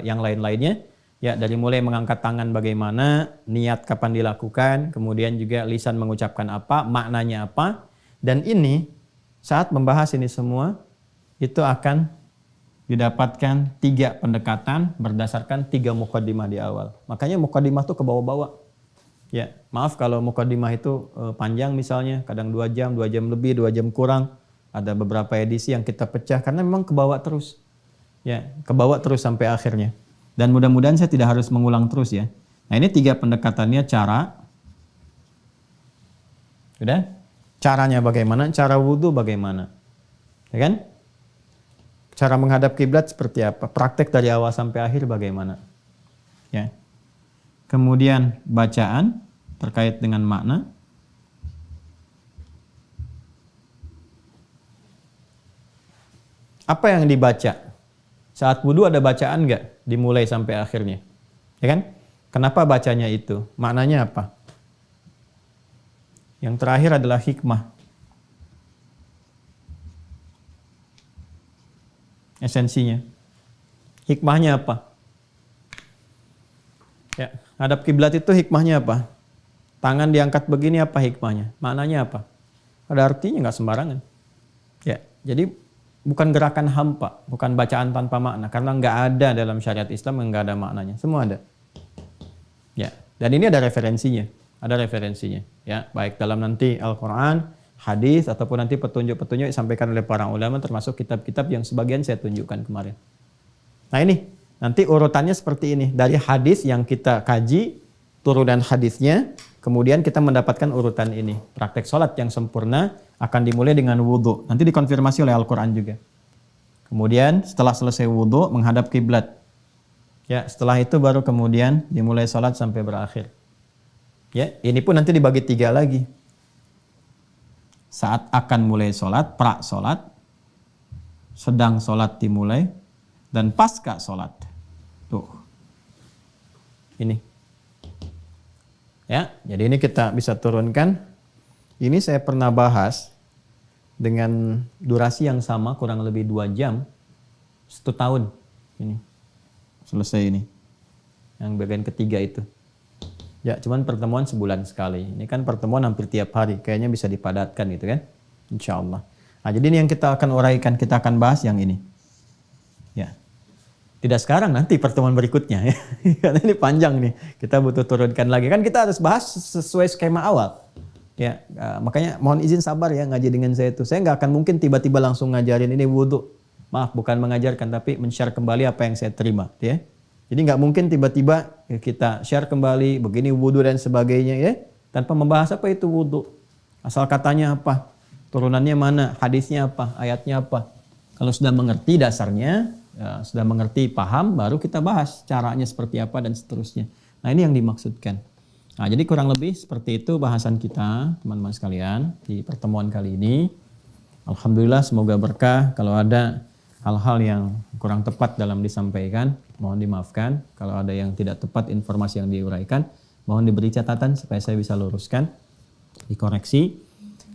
[SPEAKER 2] yang lain-lainnya. Ya, dari mulai mengangkat tangan bagaimana, niat kapan dilakukan, kemudian juga lisan mengucapkan apa, maknanya apa. Dan ini saat membahas ini semua itu akan didapatkan 3 pendekatan berdasarkan 3 muqaddimah di awal. Makanya muqaddimah itu ke bawah-bawah. Ya, maaf kalau muqaddimah itu panjang misalnya, kadang 2 jam lebih, 2 jam kurang. Ada beberapa edisi yang kita pecah karena memang ke bawah terus. Ya, kebawa terus sampai akhirnya. Dan mudah-mudahan saya tidak harus mengulang terus ya. Nah, ini 3 pendekatannya cara. Udah? Caranya bagaimana? Cara wudhu bagaimana? Ya kan? Cara menghadap kiblat seperti apa? Praktek dari awal sampai akhir bagaimana? Ya. Kemudian bacaan terkait dengan makna. Apa yang dibaca? Saat wudhu ada bacaan nggak? Dimulai sampai akhirnya. Ya kan? Kenapa bacanya itu? Maknanya apa? Yang terakhir adalah hikmah. Esensinya. Hikmahnya apa? Ya, hadap kiblat itu hikmahnya apa? Tangan diangkat begini apa hikmahnya? Maknanya apa? Ada artinya nggak sembarangan. Ya, jadi bukan gerakan hampa, bukan bacaan tanpa makna, karena nggak ada dalam syariat Islam yang nggak ada maknanya, semua ada. Ya, dan ini ada referensinya, ya, baik dalam nanti Al-Quran, hadis ataupun nanti petunjuk-petunjuk yang disampaikan oleh para ulama, termasuk kitab-kitab yang sebagian saya tunjukkan kemarin. Nah ini, nanti urutannya seperti ini, dari hadis yang kita kaji, turunan hadisnya, kemudian kita mendapatkan urutan ini. Praktek sholat yang sempurna akan dimulai dengan wudhu. Nanti dikonfirmasi oleh Al-Quran juga. Kemudian setelah selesai wudhu, menghadap kiblat. Ya, setelah itu baru kemudian dimulai sholat sampai berakhir. Ya, ini pun nanti dibagi 3 lagi. Saat akan mulai sholat, pra sholat, sedang sholat dimulai, dan pasca sholat. Tuh. Ini. Ya, jadi ini kita bisa turunkan. Ini saya pernah bahas dengan durasi yang sama, kurang lebih 2 jam, 1 tahun. Ini selesai ini. Yang bagian ketiga itu. Ya, cuman pertemuan sebulan sekali. Ini kan pertemuan hampir tiap hari. Kayaknya bisa dipadatkan gitu kan. Insya Allah. Nah, jadi ini yang kita akan uraikan, kita akan bahas yang ini. Ya. Tidak sekarang, nanti pertemuan berikutnya ya. Karena ini panjang nih. Kita butuh turunkan lagi. Kan kita harus bahas sesuai skema awal. Ya, makanya mohon izin sabar ya ngaji dengan saya itu. Saya nggak akan mungkin tiba-tiba langsung ngajarin ini wudhu. Maaf, bukan mengajarkan, tapi men-share kembali apa yang saya terima. Ya. Jadi nggak mungkin tiba-tiba kita share kembali begini wudhu dan sebagainya ya, tanpa membahas apa itu wudhu. Asal katanya apa, turunannya mana, hadisnya apa, ayatnya apa. Kalau sudah mengerti dasarnya, ya, sudah mengerti, paham, baru kita bahas caranya seperti apa dan seterusnya. Nah ini yang dimaksudkan. Nah, jadi kurang lebih seperti itu bahasan kita, teman-teman sekalian, di pertemuan kali ini. Alhamdulillah, semoga berkah. Kalau ada hal-hal yang kurang tepat dalam disampaikan, mohon dimaafkan. Kalau ada yang tidak tepat informasi yang diuraikan, mohon diberi catatan supaya saya bisa luruskan, dikoreksi.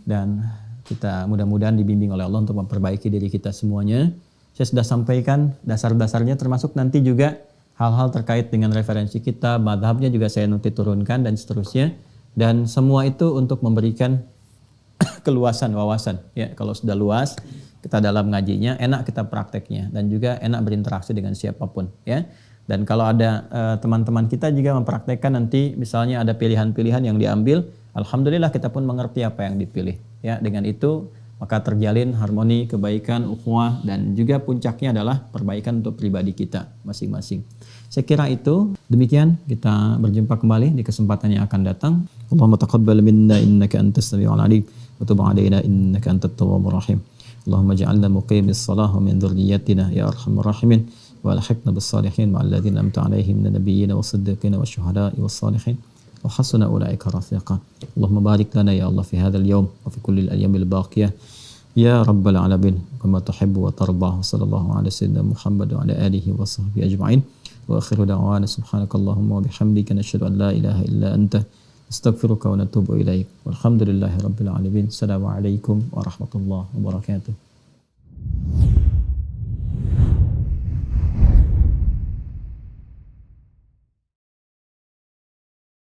[SPEAKER 2] Dan kita mudah-mudahan dibimbing oleh Allah untuk memperbaiki diri kita semuanya. Saya sudah sampaikan dasar-dasarnya, termasuk nanti juga hal-hal terkait dengan referensi kita, madhabnya juga saya nanti turunkan dan seterusnya. Dan semua itu untuk memberikan keluasan wawasan. Ya, kalau sudah luas kita dalam ngajinya, enak kita prakteknya dan juga enak berinteraksi dengan siapapun. Ya. Dan kalau ada teman-teman kita juga mempraktekkan nanti, misalnya ada pilihan-pilihan yang diambil, alhamdulillah kita pun mengerti apa yang dipilih. Ya, dengan itu maka terjalin harmoni, kebaikan, ukhuwah, dan juga puncaknya adalah perbaikan untuk pribadi kita masing-masing. Saya kira itu. Demikian, kita berjumpa kembali di kesempatan yang akan datang. Allahumma taqabbal minna innaka antas samiul alim wa tub 'alaina innaka antat tawwabur rahim. Allahumma ja'alna muqimis shalah wa min dhurriyyatina ya arhamar rahimin wa alhiqna bis salihin ma'al ladzina an'amta 'alaihim minan nabiyyin was-siddiqin wasyuhada'i was-salihin. وحسن أولئك رفيقا اللهم بارك لنا يا الله في هذا اليوم وفي كل الأيام الباقية يا رب العالمين كما تحب وترضى صلى الله على سيدنا محمد وعلى آله وصحبه أجمعين وآخر دعوانا سبحانك اللهم وبحمدك نشهد أن لا إله إلا أنت نستغفرك ونتوب إليك والحمد لله رب العالمين السلام عليكم ورحمة الله وبركاته.